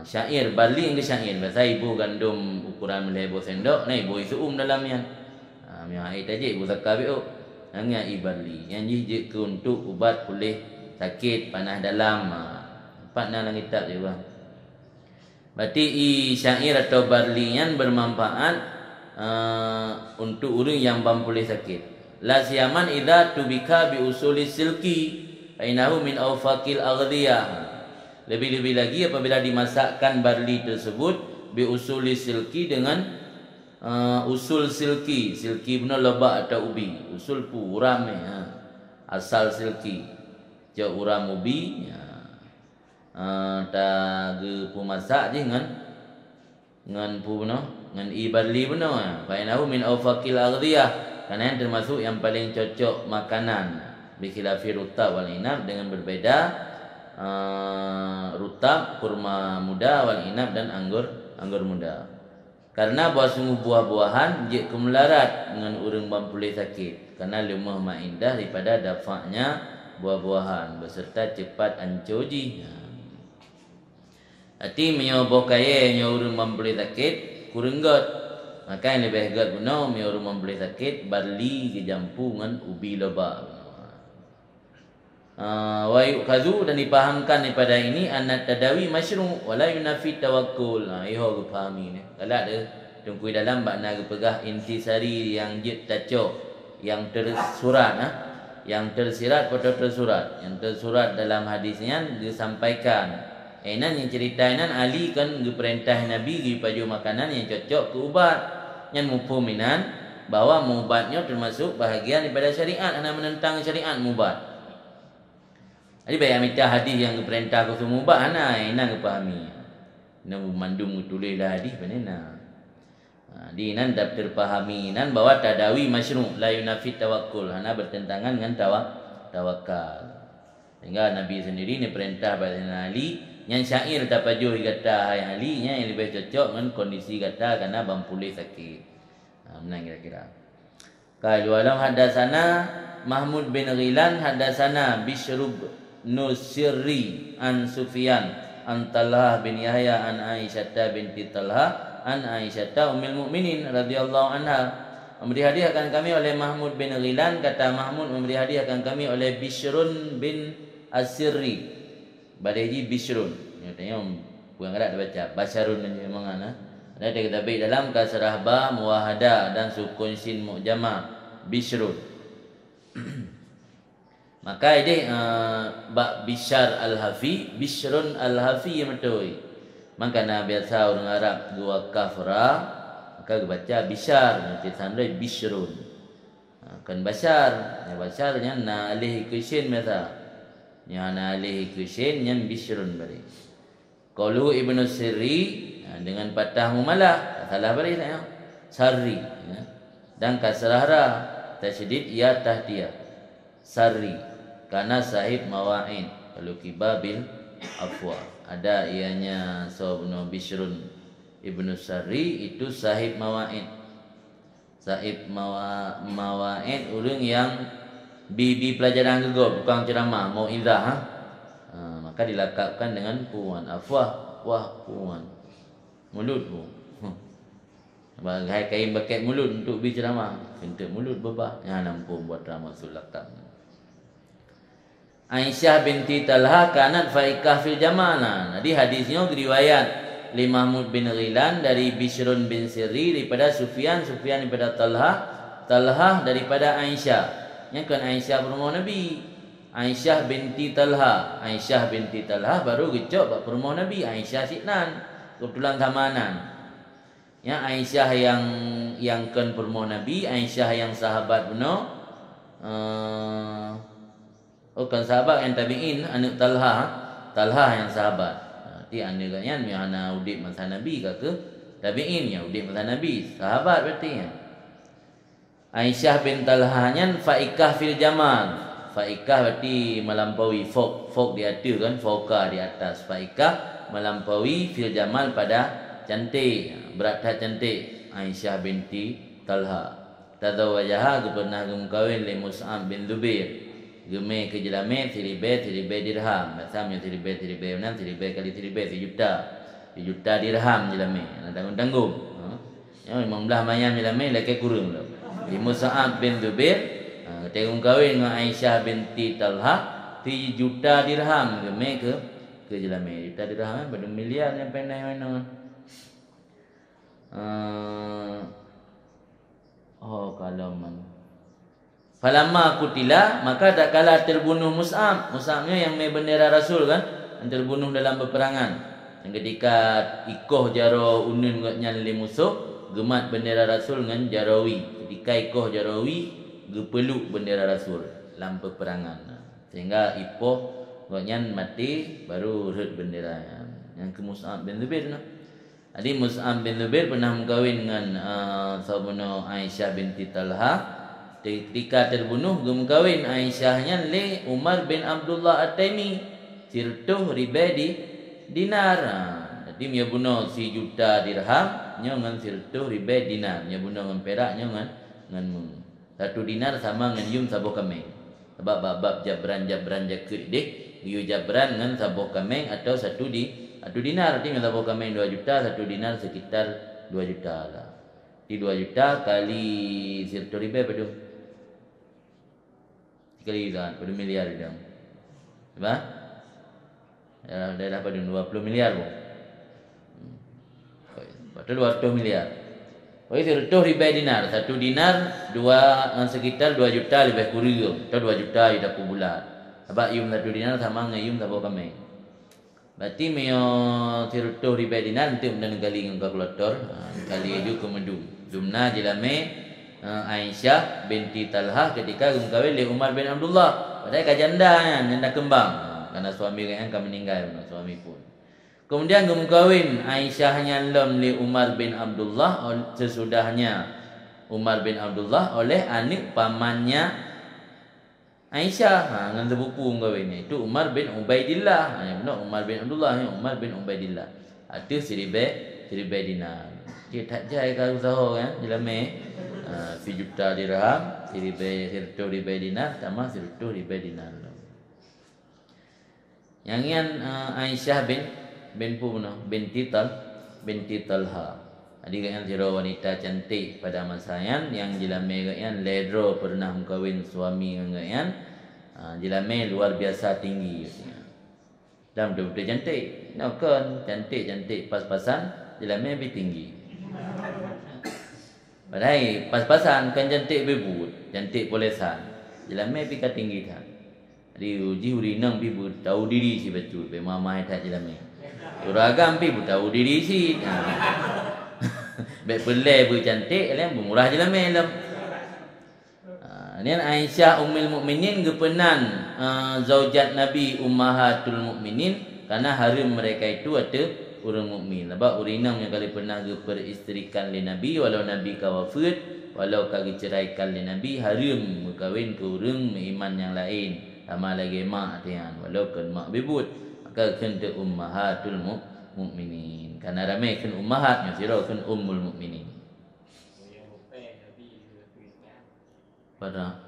Syair barley yang syair. Bahasa ibu gandum ukuran melebo sendok, nah ibu isu dalamnya. Yang air tajik ibu zakar biuk. Hanya i barley. Yang jijik ke untuk ubat pulih sakit panas dalam. Empatnya dalam kitab je bang. Berarti i syair atau barley yang bermanfaat untuk orang yang boleh sakit. La siyaman idza tubika bi usuli silki fa innahu min awfaqil aghdiyah. Lebih-lebih lagi apabila dimasakkan barley tersebut bi usuli silki dengan usul silki. Silki benar lebak atau ubi. Usul pu uram asal silki. Jauh uram ubi ta ge pu masak je dengan pu benar dengan i barley benar fa inahu min awfaqil aghdiyah, karena yang termasuk yang paling cocok makanan bi khilafi rutab wal inab, dengan berbeda rutab kurma muda wal inab dan anggur muda. Karena bahawa sungguh buah-buahan je kemelarat dengan orang boleh sakit, karena lemah maindah daripada dafaknya buah-buahan beserta cepat ancoji. Arti menyoboh kaya yang orang boleh sakit kurang got. Maka yang lebih got benar yang orang boleh sakit barley ke jampungan ubi lebak. Wa yu'khadhu, dan dipahamkan daripada ini annat tadawi masyru' wa la yunafi tawakkul. Iho ke fahami ni. Galak dia tungkui dalam makna ke pegah intisari yang jid tacok, yang tersurat yang tersirat atau tersurat. Yang tersurat dalam hadisnya disampaikan. Enan yang cerita enan Ali kan perintah Nabi gi paju makanan yang cocok ke ubat. Yang mufhuminan bahwa mubatnya termasuk bahagian daripada syariat, ana menentang syariat mubat. Jadi baik minta hadis yang perintah ke semua ubat ana enan ke fahami. Nak mandum tulis dah hadis panena. Di nan dapat terpahami nan bahwa tadawi masyru' la yunafi tawakkul, ana bertentangan dengan tawakal. Sehingga Nabi sendiri ni perintah pada Ali yang syair tapaju kata hai Ali nya yang lebih cocok dengan kondisi kata karena bampulih sakit. Menang kira-kira. Kalau alam hadasana Mahmud bin Ghilan hadasana Bishrub Nusirri an Sufyan an Talha bin Yahya an Aisyah binti Talha an Aisyah ummul mukminin radhiyallahu anha. Memberi hadiah akan kami oleh Mahmud bin Ghilan, kata Mahmud memberi hadiah akan kami oleh Bishrun bin Asirri. Badaiji Bishrun. Katanya bukan ada baca Basharun memang ana. Ada kita baik dalam kasrah ba muwahada dan sukun sin mu'jama Bishrun. Maka ini ba Bishar al-Hafi, Bishrun al-Hafi yang betul. Maka biasa orang Arab dua kafra, maka baca Bishar, nanti sandai Bishrun. Kan Bashar, Basharnya na alih kusin masa. Yang alih kusin yang Bishrun bari. Qalu Ibnu Sirri dengan patah mumalah, salah bari saya. Sarri dan kasrah ra, tasydid ya tahdiyah. Sarri karena sahib mawa'in. Kalau kibabil afwa ada ianya Ibnu Bishrun Ibnu Sarri itu sahib mawa'in. Sahib mawa'in orang yang bibi pelajaran gegor, bukan ceramah, mau izah maka dilakapkan dengan puan afwah, wah puan mulut bu. Bagai kain baket mulut untuk berceramah, kentut mulut bebah yang nampu buat drama sulakam. Aisyah binti Talha kanat faikah fil jamal. Jadi hadisnya riwayat li Mahmud bin Ghilan dari Bishrun bin Sirri daripada Sufyan daripada Talha daripada Aisyah. Yang kan Aisyah rumah Nabi. Aisyah binti Talha baru gecok bab rumah Nabi. Aisyah siknan kebetulan samanan. Ya, Aisyah yang kan rumah Nabi, Aisyah yang sahabat benar. Kan sahabat yang tabi'in anak Talha yang sahabat. Ti anda kan yang udip masa Nabi ke tabi'in yang udip masa Nabi, sahabat berarti ya. Aisyah bin Talha nyan faikah fil jamal. Faikah berarti melampaui fok di atas kan, fauka di atas. Faikah melampaui fil jamal pada cantik, berat cantik. Aisyah binti Talha tazawajaha pernah gemkawin li Mus'ab bin Zubair. Gemai ke jelame seribe dirham. Maksudnya seribe 6 seribe kali seribe 1 juta dirham jelame. Tanggung-tanggung. Ya memang belah mayam jelame laki kurang lah. Li Mus'ab bin Zubair tengok kahwin dengan Aisyah binti Talha 3 juta dirham gemai ke jelame. Juta dirham pada miliar yang pandai mana. Kalau mana falamma kutila, maka tak kala terbunuh Mus'abnya yang mai bendera Rasul kan, yang terbunuh dalam peperangan. Yang ketika ikoh jaro unun ngotnya li musuh, gemat bendera Rasul dengan jarawi. Ketika ikoh jarawi gepeluk bendera Rasul dalam peperangan. Sehingga ipoh ngotnya mati baru red bendera yang ke Mus'ab bin Zubair nah. Jadi Mus'ab bin Zubair pernah mengkawin dengan sahabat Aisyah binti Talha. Ketika terbunuh gemkawin Aisyahnya li Umar bin Abdullah At-Taimi sirtuh ribe dinar. Jadi dia bunuh 1 juta dirham ngan sirtuh ribe dinar. Dia bunuh dengan perak ngan 1 dinar sama dengan yum sabuh kameng. Sebab bab jabran jakut deh, yu jabran dengan sabuh kameng atau 1 dinar. Artinya sabuh kameng 2 juta, 1 dinar sekitar 2 juta lah. Di 2 juta kali sirtuh ribe pada kali kan, pada miliar dia. Apa? Daerah pada 20 miliar pun. Betul 200 miliar. Sirtuh ribe dinar, 1 dinar sekitar 2 juta lebih kurang. Atau 2 juta ida per bulan. Sebab yum 1 dinar sama dengan yum sabuh kameng. Berarti meo sirtuh ribe dinar nanti unda kali dengan kalkulator, kali ju ke medum. Jumna jelame Aisyah binti Talha ketika gemkawin li Umar bin Abdullah. Padahal janda kembang. Karena suami yang kami meninggal suami pun. Kemudian gemkawin Aisyahnya lam li Umar bin Abdullah sesudahnya Umar bin Abdullah oleh anak pamannya Aisyah. Dengan sepupu gemkawinnya itu Umar bin Ubaidillah. Benar Umar bin Abdullah, Umar bin Ubaidillah. Itu seribe dinar. Dia tak jaya kalau usaha kan jelame 1 juta dirham, sirtuh ribe dinar, sama sirtuh ribe dinar. Yang yang Aisyah binti Talha. Jadi kan jero wanita cantik pada masa yang jelame kan ledro pernah mengkawin suami kan jelame luar biasa tinggi dan betul-betul cantik. Kan cantik pas-pasan jelame lebih tinggi. Padahal pas-pasan kan cantik bebut, cantik polesan. Jelame pika tinggi dah. Jadi uji urinang pi tahu diri si betul, pe mama tak jelame. Uragam pi tahu diri si. Be pelai bu cantik lem murah jelame lem. Ni Aisyah ummul mukminin gepenan zaujat Nabi ummahatul mukminin karena harim mereka itu ada orang mukmin. Sebab urinam yang kali pernah peristrikan li Nabi walau Nabi kawafat, walau kali ceraikan li Nabi haram berkahwin ke orang iman yang lain. Sama lagi mak tian walau kan mak bebut maka kena ummahatul mukminin. Karena ramai kan ummahatnya sira kan ummul mukminin. Pada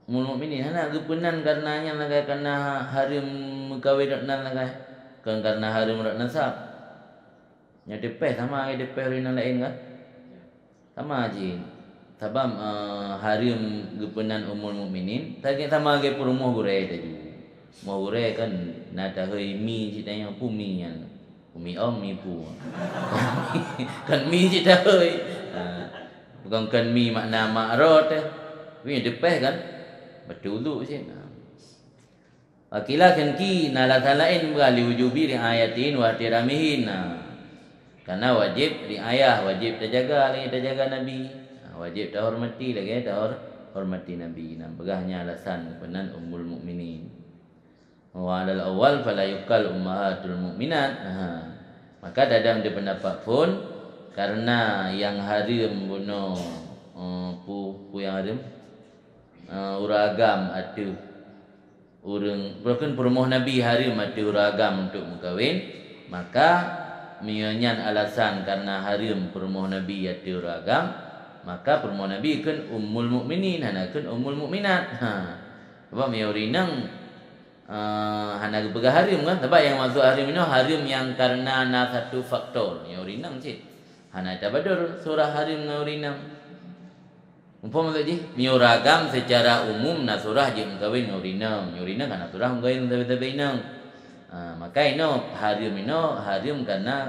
ummul mukminin hana gepenan karenanya lagai karena haram berkahwin nan lagai. Kan karena harum rak nasab. Nya depeh sama ai depeh rina lain kan? Sama je. Sabam harim gepenan umul mukminin tagih sama ge perumuh gurai tadi. Mau gurai kan nada hei mi citanya pumi yang pumi om mi pu. Kan mi cita hei. Bukan kan mi makna makrot wi depeh kan. Betul tu sih. Wakilah kan ki nalatalain berali wujubi riayatin wa tiramihin. Karena wajib riayah, wajib terjaga lagi terjaga Nabi. Wajib dah hormati lagi dah hormati Nabi. Begahnya alasan kepenan ummul mukminin. Wa alal awal fala yukal ummahatul mukminat. Maka dalam dia pendapat pun karena yang harim bunuh pu yang harim uragam atu urang bukan perumuh Nabi harim atu uragam untuk mengkawin, maka mianyan alasan karena harim perumuh Nabi atu uragam, maka perumuh Nabi kan ummul mukminin hana kan ummul mukminat. Sebab miorinang hana bega harim kan, sebab yang masuk harim ini harim yang karena na satu faktor miorinang cik. Hana tabadur surah harim miorinang. Umpama tadi miuragam secara umum na surah je mengkawin miorinang kana surah mengkawin tabe-tabeinang. Maka ino harim karena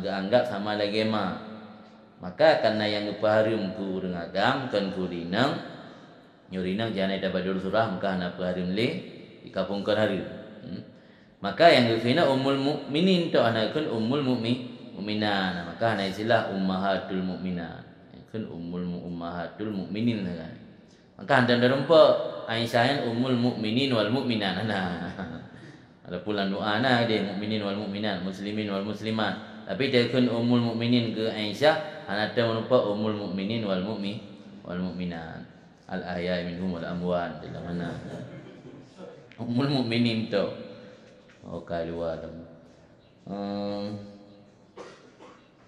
dianggap sama lagi ma. Maka karena yang harim ku rengagam kan ku rinang nyurinang jangan tabadur surah maka hana harim le dikapungkan harim. Maka yang difina ummul mukminin tu anakan ummul mukminan. Maka hana istilah ummahatul mukminat. Kan ummahatul mukminin kan. Maka anda rumpa Aisyah ummul mukminin wal mukminat. Ada pula doa dia mukminin wal mukminat, muslimin wal muslimat. Tapi dia kan ummul mukminin ke Aisyah, anda rumpa ummul mukminin wal mukminat. Al ahya minhum wal amwat dalam mana. Ummul mukminin tu. Oh kalwa dam.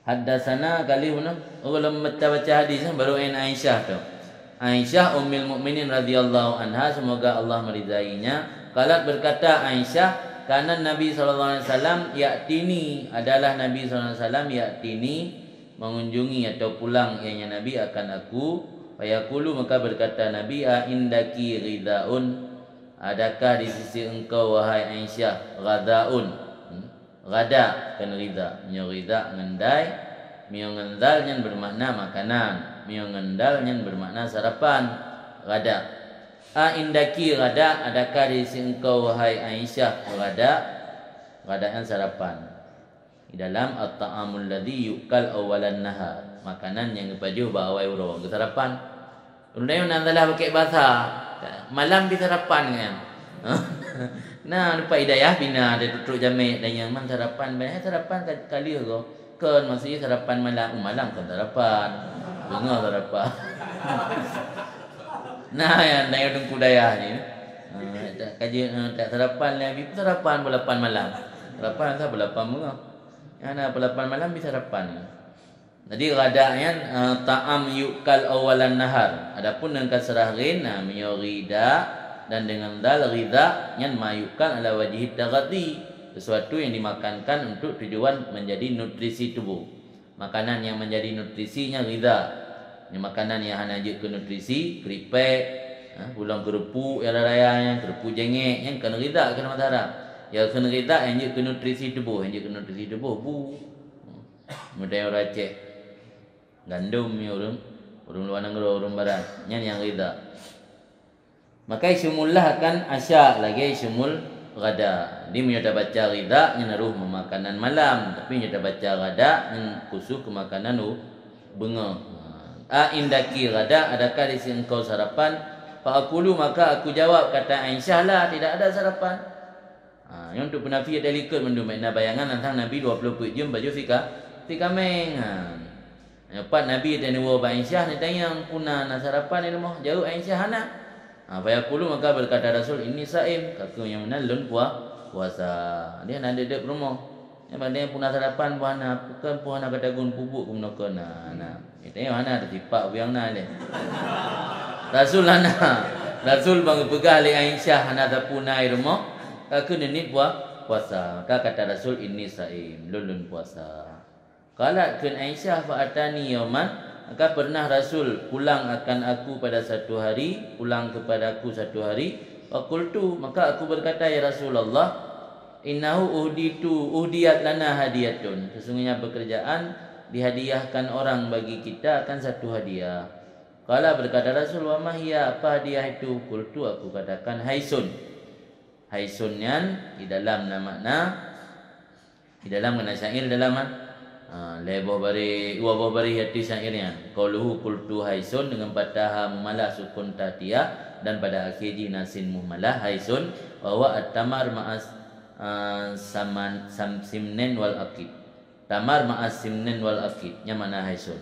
Haddatsana kali mana? Belum baca hadis baru Aisyah tu. Aisyah ummul mukminin radhiyallahu anha, semoga Allah meridainya, qalat berkata Aisyah, kana Nabi sallallahu alaihi wasallam ya'tini, adalah Nabi sallallahu alaihi wasallam ya'tini mengunjungi atau pulang ianya Nabi akan aku, fayaqulu maka berkata Nabi, a indaki ghidaun, adakah di sisi engkau wahai Aisyah ghadaun. Gada kan rida, mio rida ngendai, mio ngendal yang bermakna makanan, mio ngendal yang bermakna sarapan. Gada. A indaki gada, adakah di sisi engkau wahai Aisyah gada yang sarapan. Di dalam at-ta'amul ladzi yukal awalan nahar, makanan yang kepajuh bawai urang ke sarapan. Undai nandalah pakai bahasa malam di sarapan kan. Nah, lupa hidayah bina ada tutup jamek dan yang man sarapan banyak sarapan kali ke kan maksudnya sarapan malam kan sarapan dengar sarapan. Nah yang naik dengku dayah ni kaji tak sarapan lagi sarapan belapan malam sarapan tak belapan bunga ana belapan malam bisa sarapan. Jadi radanya ta'am yukal awalan nahar, adapun dengan kasrah ghin miyorida dan dengan dal ridha yang mayukan ala wajhi taghati, sesuatu yang dimakankan untuk tujuan menjadi nutrisi tubuh. Makanan yang menjadi nutrisinya ridha. Ini makanan yang hanya ke nutrisi, keripik, ulang kerupuk, raya-rayanya, kerupuk jengek yang kena ridha kena matahara. Ya kena ridha yang ke nutrisi tubuh, yang ke nutrisi tubuh bu. Mudah racik. Gandum ni urang luar negeri, urang barat. Yang ridha. Maka ismullah akan asya lagi ismul gada. Dia menyata baca ridha yang naruh makanan malam, tapi menyata baca gada yang khusus ke makanan benga. A indaki gada, adakah di sini engkau sarapan? Fa aqulu, maka aku jawab kata Aisyah lah, tidak ada sarapan. Yang untuk penafi ada likut mendumakna bayangan tentang Nabi 24 jam baju fika meng. Dapat Nabi dan Aisyah ni tanya puna nak sarapan ni rumah. Jauh Aisyah hana. Fayaqulu, maka berkata Rasul, ini saim, kaku yang mana lun puasa. Dia nak dedek rumah. Yang pandai punah sarapan puana, bukan puana kadagun pubuk pun nak nah. Itu yang mana tertipak biang na le. Rasul hana. Rasul bang pegah li Aisyah hana tapunai rumah. Kaku ni puasa. Maka kata Rasul, ini saim, lun puasa. Qalat kun Aisyah fa atani yauman, maka pernah Rasul pulang akan aku pada satu hari, pulang kepada aku satu hari. Faqultu, maka aku berkata, ya Rasulullah, innahu uhdiyat lana hadiyatun. Sesungguhnya pekerjaan dihadiahkan orang bagi kita akan satu hadiah. Qala, berkata Rasul, wa mahiya, apa hadiah itu? Qultu, aku katakan haisun. Haisunyan di dalam makna di dalam kena syair dalam leboh bari wa bari hati syairnya. Qauluhu qultu haisun dengan patah mumalah sukun tatia dan pada akhir nasin mumalah haisun wa huwa at-tamar ma'as samsimnen wal aqid. Tamar ma'as simnen wal aqid nya mana haisun.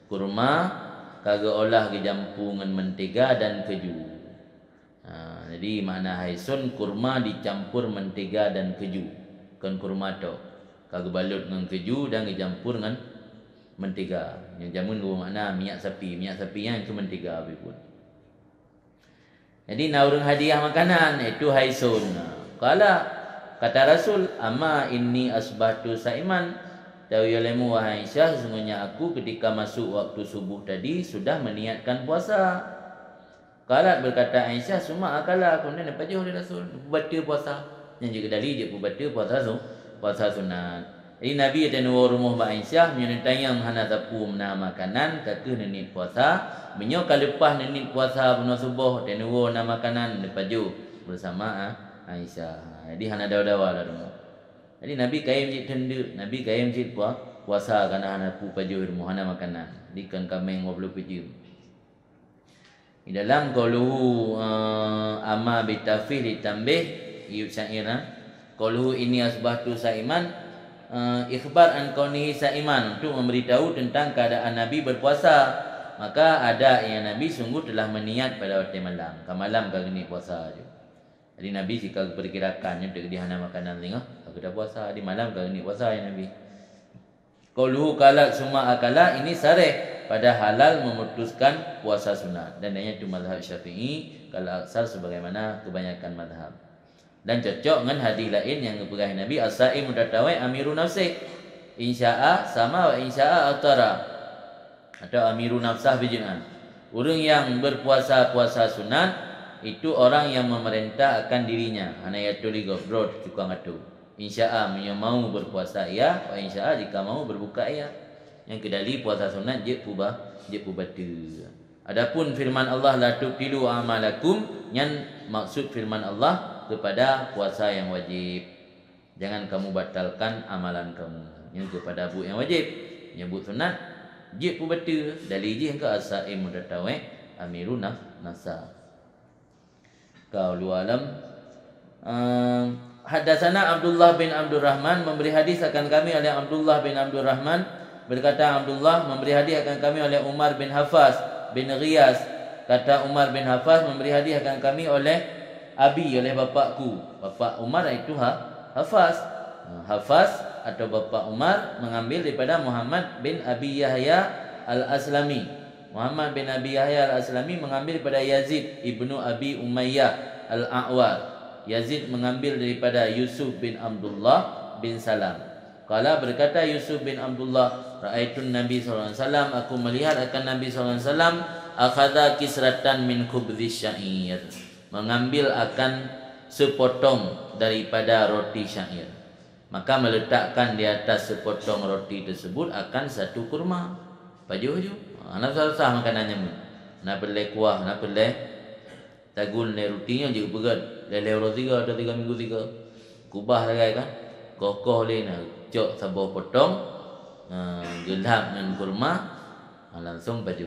Kurma kagak olah ke jampu dengan mentega dan keju. Jadi makna haisun kurma dicampur mentega dan keju. Kan kurma tu kagak balut dengan keju dan dicampur dengan mentega. Yang jamun gua makna minyak sapi yang itu mentega pun. Jadi naurung hadiah makanan itu haisun. Kala kata Rasul, amma inni asbahtu saiman. Tawiyalemu wahai Aisyah, sesungguhnya aku ketika masuk waktu subuh tadi sudah meniatkan puasa. Kalat berkata Aisyah, summa akala, kemudian dapat jauh dari Rasul baca puasa. Yang juga dari dia baca puasa sunat. Jadi Nabi ada nuwa rumah Mbak Aisyah menyertai yang hana tapu mena makanan kata nenit puasa. Menyo lepas nenit puasa penuh subuh dan nuwa na makanan dapat jauh bersama Aisyah. Jadi hana dawa-dawa lah rumah. Jadi Nabi kaim cik tenduk, Nabi kaim cik puasa kerana hana pu paju rumah hana makanan. Di kan kameng 20 paju. Di dalam qauluhu amma bitafih ditambih iut syairan. Qauluhu ini asbahtu saiman, ikhbar an kaunihi saiman, untuk memberitahu tentang keadaan Nabi berpuasa. Maka ada yang Nabi sungguh telah meniat pada waktu malam. Malam kagak puasa je. Jadi Nabi jika perkirakannya untuk dihana makanan tengah, aku dah puasa di malam kagak puasa ya Nabi. Qauluhu kala summa akala, ini sareh pada halal memutuskan puasa sunat, dan ini itu mazhab Syafi'i kalau aksar sebagaimana kebanyakan mazhab. Dan cocok dengan hadis lain yang dipegang Nabi, as-saim mutatawai amiru nafsih, insya'a sama wa insya'a atara, atau amiru nafsah bijin'an. Orang yang berpuasa puasa sunat itu orang yang memerintah akan dirinya. Anayatul gobrod tukang atu. Insya'a mau berpuasa ia, wa insya'a jika mau berbuka ia. Yang kedali puasa sunat je batu. Adapun firman Allah la tubtilu amalakum, yang maksud firman Allah kepada puasa yang wajib. Jangan kamu batalkan amalan kamu. Yang kepada bu yang wajib, nyebut sunat je batu. Dalil je ke as-saim mutatawi amirun nafsa. Qaulu alam. Hadatsana Abdullah bin Abdul Rahman, memberi hadis akan kami oleh Abdullah bin Abdul Rahman. Berkata Abdullah, memberi hadiah akan kami oleh Umar bin Hafaz bin Ghiyas. Kata Umar bin Hafaz, memberi hadiah akan kami oleh Abi, oleh bapakku. Bapak Umar itu Hafaz. Hafaz atau bapak Umar mengambil daripada Muhammad bin Abi Yahya al-Aslami. Muhammad bin Abi Yahya al-Aslami mengambil daripada Yazid ibnu Abi Umayyah al-A'war. Yazid mengambil daripada Yusuf bin Abdullah bin Salam. Kala berkata Yusuf bin Abdullah, ra'aitun Nabi sallallahu alaihi wasallam, aku melihat akan Nabi sallallahu alaihi wasallam akhadha kisratan min khubdhish syair, mengambil akan sepotong daripada roti syair, maka meletakkan di atas sepotong roti tersebut akan satu kurma. Baju anak susah makanannya mu. Nak pelai kuah, nak pelai tagun le rotinya juga berat. Lele roti 3 atau 3 minggu 3. Kubah lagi kan. Kokoh le nak cok sabuh potong, gelap dengan kurma, langsung baju.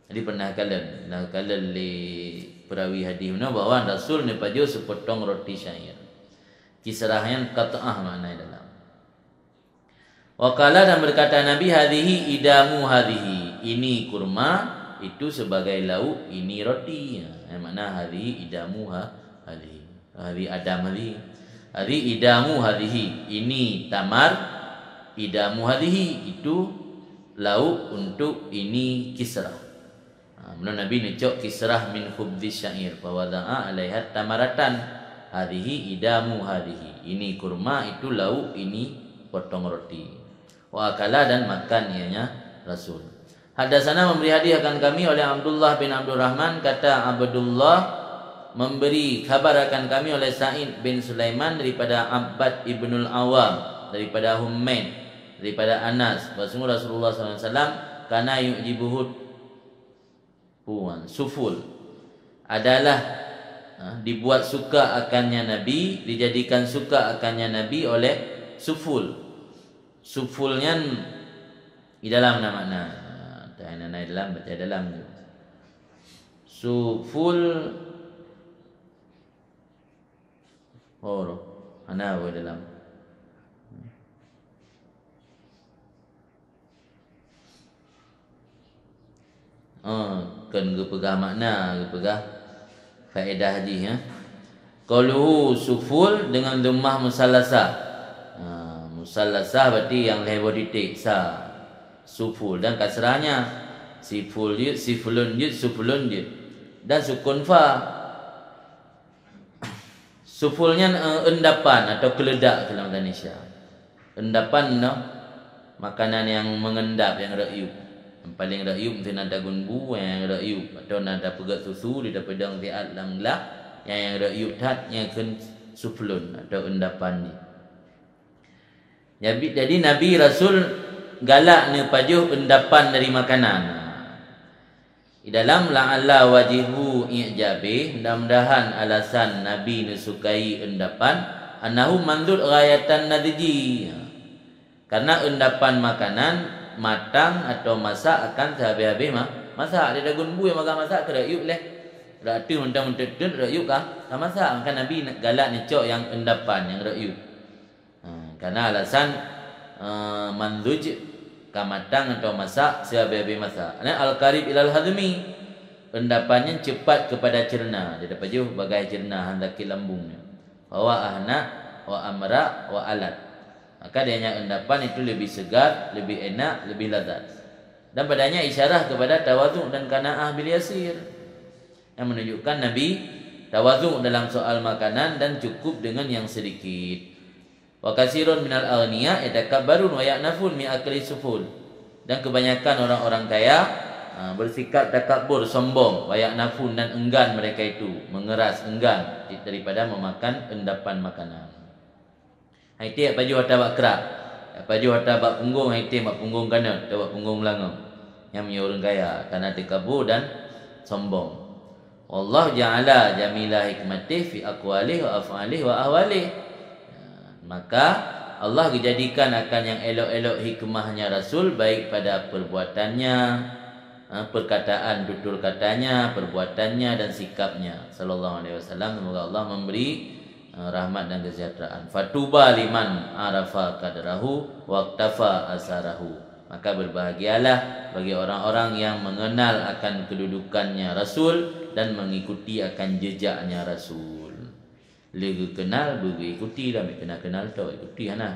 Jadi pernah kalian li perawi hadis mana bahawa Rasul ni baju sepotong roti syair. Kisrahnya qat'ah makna dalam. Waqala, dan berkata Nabi, hadhihi idamu hadhihi, ini kurma, itu sebagai lauk, ini roti. Makna hadhihi idamu hadhihi, hadhihi adam hadhihi. Hadhihi idamu hadhihi, ini tamar, idamu hadhihi itu lauk untuk ini kisrah. Menurut Nabi necok kisrah min khubdhish syair fa wada'a 'alaiha tamaratan. Hadhihi idamu hadhihi, ini kurma, itu lauk, ini potong roti. Wa akala, dan makan ianya Rasul. Haddatsana memberi hadiah akan kami oleh Abdullah bin Abdul Rahman, kata Abdullah memberi kabar akan kami oleh Sa'id bin Sulaiman daripada Abbad ibnul Awam, daripada Humaid, daripada Anas, bahwa Rasulullah SAW kana yujibuhu suful, adalah dibuat suka akannya Nabi, dijadikan suka akannya Nabi oleh suful. Sufulnya di dalam nama-nama naik dalam, baca dalam tu. Suful ana wa dalam. Kan gepegah makna, gepegah faedah haji ya. Qaluhu suful dengan dhammah musallasah. Musallasah berarti yang lebar titik sa. Suful, dan kasrahnya siful yud, sifulun yud, sufulun yud, dan sukun fa. Sufulnya endapan atau keledak dalam Indonesia. Endapan makanan yang mengendap, yang rayup. Yang paling rayup mungkin ada gunbu yang rayup, atau ada pegat susu di pedang tiat dalam gelas yang rayup tat yang kan sufulun atau endapan ni. Jadi Nabi Rasul galak ni pajuh endapan dari makanan. Di dalam la'alla wajihu i'jabi, mudah-mudahan alasan Nabi ni sukai endapan, annahu mandur ghayatan nadji. Karena endapan makanan matang atau masak akan sehabis-habis masak. Dia dagun bu yang masak ke rayup leh. Ratu mentang-mentang rayup kah? Tak masak. Maka Nabi galak ni cok yang endapan, yang rayup. Karena alasan manduj kamatang atau masak sehabis-habis masak. Al-qarib ilal hadmi, endapannya cepat kepada cerna. Dia dapat jauh bagai cerna handaki lambungnya. Wa ahna wa amra wa alat. Maka dia endapan itu lebih segar, lebih enak, lebih lazat. Dan padanya isyarah kepada tawadhu dan qanaah bil yasir, yang menunjukkan Nabi tawadhu dalam soal makanan dan cukup dengan yang sedikit. Wa kasirun minal aghniya yatakabbarun wa ya'nafun mi akli suful. Dan kebanyakan orang-orang kaya bersikap takabur, sombong, wa ya'nafun, dan enggan mereka itu, mengeras, enggan daripada memakan endapan makanan. Haiti baju hata bak kerak, baju hata bak punggung, haiti bak punggung kanan, atau bak punggung belakang. Yang orang kaya karena takabur dan sombong. Allah ja'ala jamila hikmatih fi aqwalih wa af'alih wa ahwalih. Maka Allah dijadikan akan yang elok-elok hikmahnya Rasul, baik pada perbuatannya, perkataan, tutur katanya, perbuatannya dan sikapnya sallallahu alaihi wasallam. Semoga Allah memberi rahmat dan kesejahteraan. Fatuba liman arafa qadrahu waqtafa asarahu. Maka berbahagialah bagi orang-orang yang mengenal akan kedudukannya Rasul dan mengikuti akan jejaknya Rasul. Lega kenal, bagi ikuti lah. Kenal tu, ikuti hana.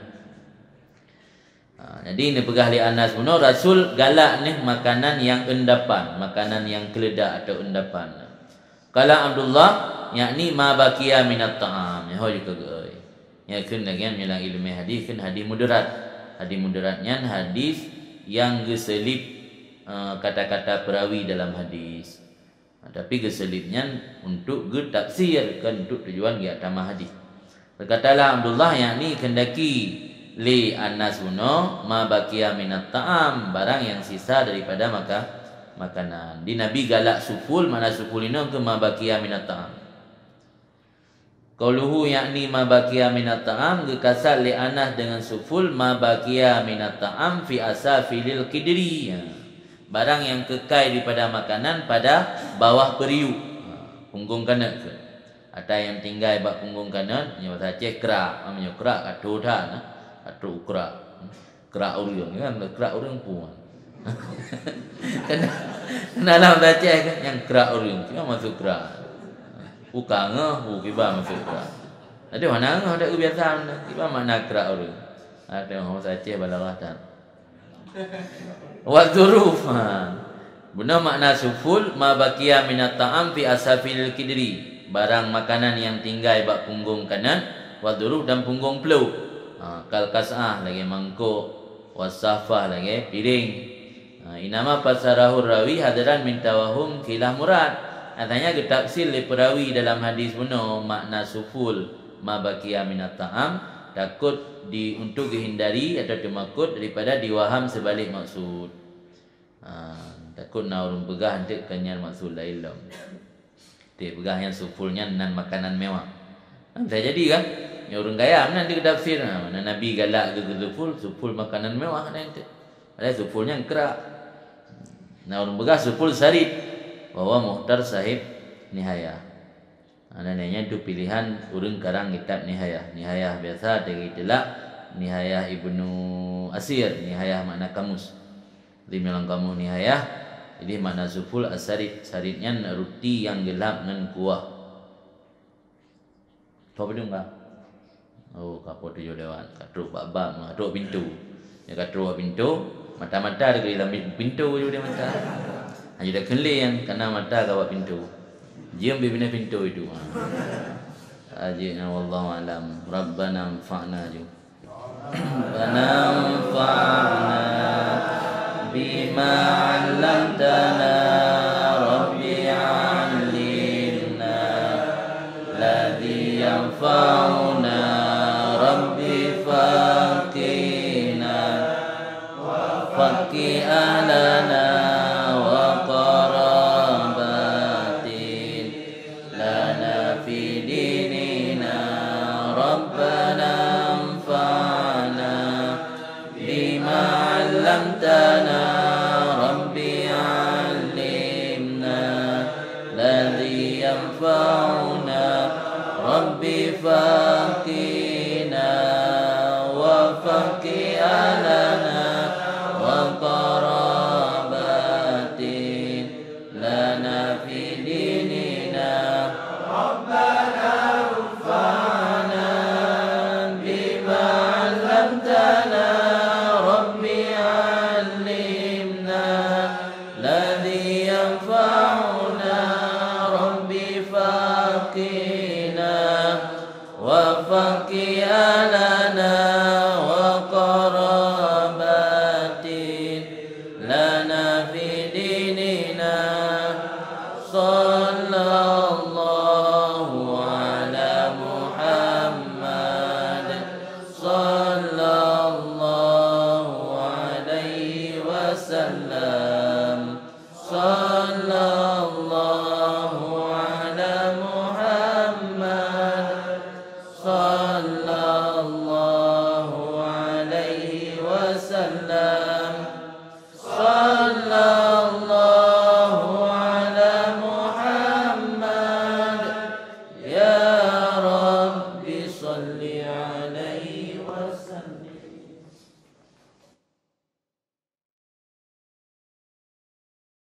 Jadi ini pegah li Anas puno, Rasul galak ni makanan yang endapan, makanan yang keledak atau endapan. Kalau Abdullah, yakni ma baqiya minat ta'am. Ya hoi ke oi. Ya kun lagian milang ilmu hadis kan hadis mudarat. Hadis mudaratnya hadis yang geselip kata-kata perawi dalam hadis. Tapi keselipnya untuk tafsir, kan untuk tujuan dia tamah hadis. Berkatalah Abdullah, yakni kendaki li Anas uno ma baqiya minat ta'am, barang yang sisa daripada makanan. Di Nabi galak suful, mana suful ini ke ma baqiya minat ta'am. Qauluhu yakni ma baqiya minat ta'am, gekasal li Anas dengan suful ma baqiya minat ta'am fi asafilil qidri. Barang yang kekal daripada makanan pada bawah periuk, punggung kanan ke. Atau yang tinggal bak punggung kanan, yang bahasa Aceh kerak, namanya kerak atu dah, atu kerak. Kerak urang kan, kerak urang puan. Kena dalam bahasa Aceh kan yang kerak urang, tu masuk kerak. Bukan kiba masuk kerak. Ada mana ada kebiasaan, kiba makna kerak urang. Ada orang bahasa Aceh balaghah tak. Wa dzuruf. Benar makna suful ma baqiya minat ta'am fi asafil kidri, barang makanan yang tinggal bak punggung kanan, wa dzuruf dan punggung peluk. Kal kasah lagi mangkuk, wasafah lagi piring. Inama fasarahur rawi hadaran min tawahum khilah murad. Artinya ketafsir li perawi dalam hadis buno makna suful ma baqiya minat ta'am, takut untuk dihindari atau dimakut daripada diwaham sebalik maksud. Takut nak orang pegah nanti kenyal maksud lain lam. Dia pegah yang sufulnya nan makanan mewah. Dah jadi kan? Yang orang kaya nanti ketafsir. Mana Nabi galak ke suful makanan mewah nanti. Ada sufulnya kerak. Nah orang pegah suful sarid. Bahwa muhtar sahib nihayah. Adanya itu pilihan urang karang kitab nihayah. Nihayah biasa dari itulah nihayah Ibnu Asir, nihayah makna kamus. Di melang kamu nihayah. Jadi makna suful asarid, saridnya roti yang gelap dengan kuah. Tahu belum kah? Oh, kapo tu lewat. Katru bab, katru pintu. Ya katru pintu, mata-mata ada di dalam pintu je dia mata. Hanya dah kelih yang kena mata kawat pintu. Jom bina pintu itu. Ajina wallahu alam. Rabbana anfa'na ju. Rabbana anfa'na bima 'allamtana. Rabbi 'allimna ladzi yanfa'una. Rabbi faqina faqi'alana. Rabbi 'allimna ladzi yanfa'una. Rabbi faqina wa faqi'alana wa qarabatin lana fi dinina. Rabbana anfa'na bima 'allamtana. Faqi'alana wa qarabatin lana fi dinina. Sallallahu ala Muhammad sallallahu alaihi wasallam. Sallallahu ala Muhammad sallallahu alaihi wasallam. Sallallahu ala Muhammad. Ya Rabbi salli alaihi wasallam.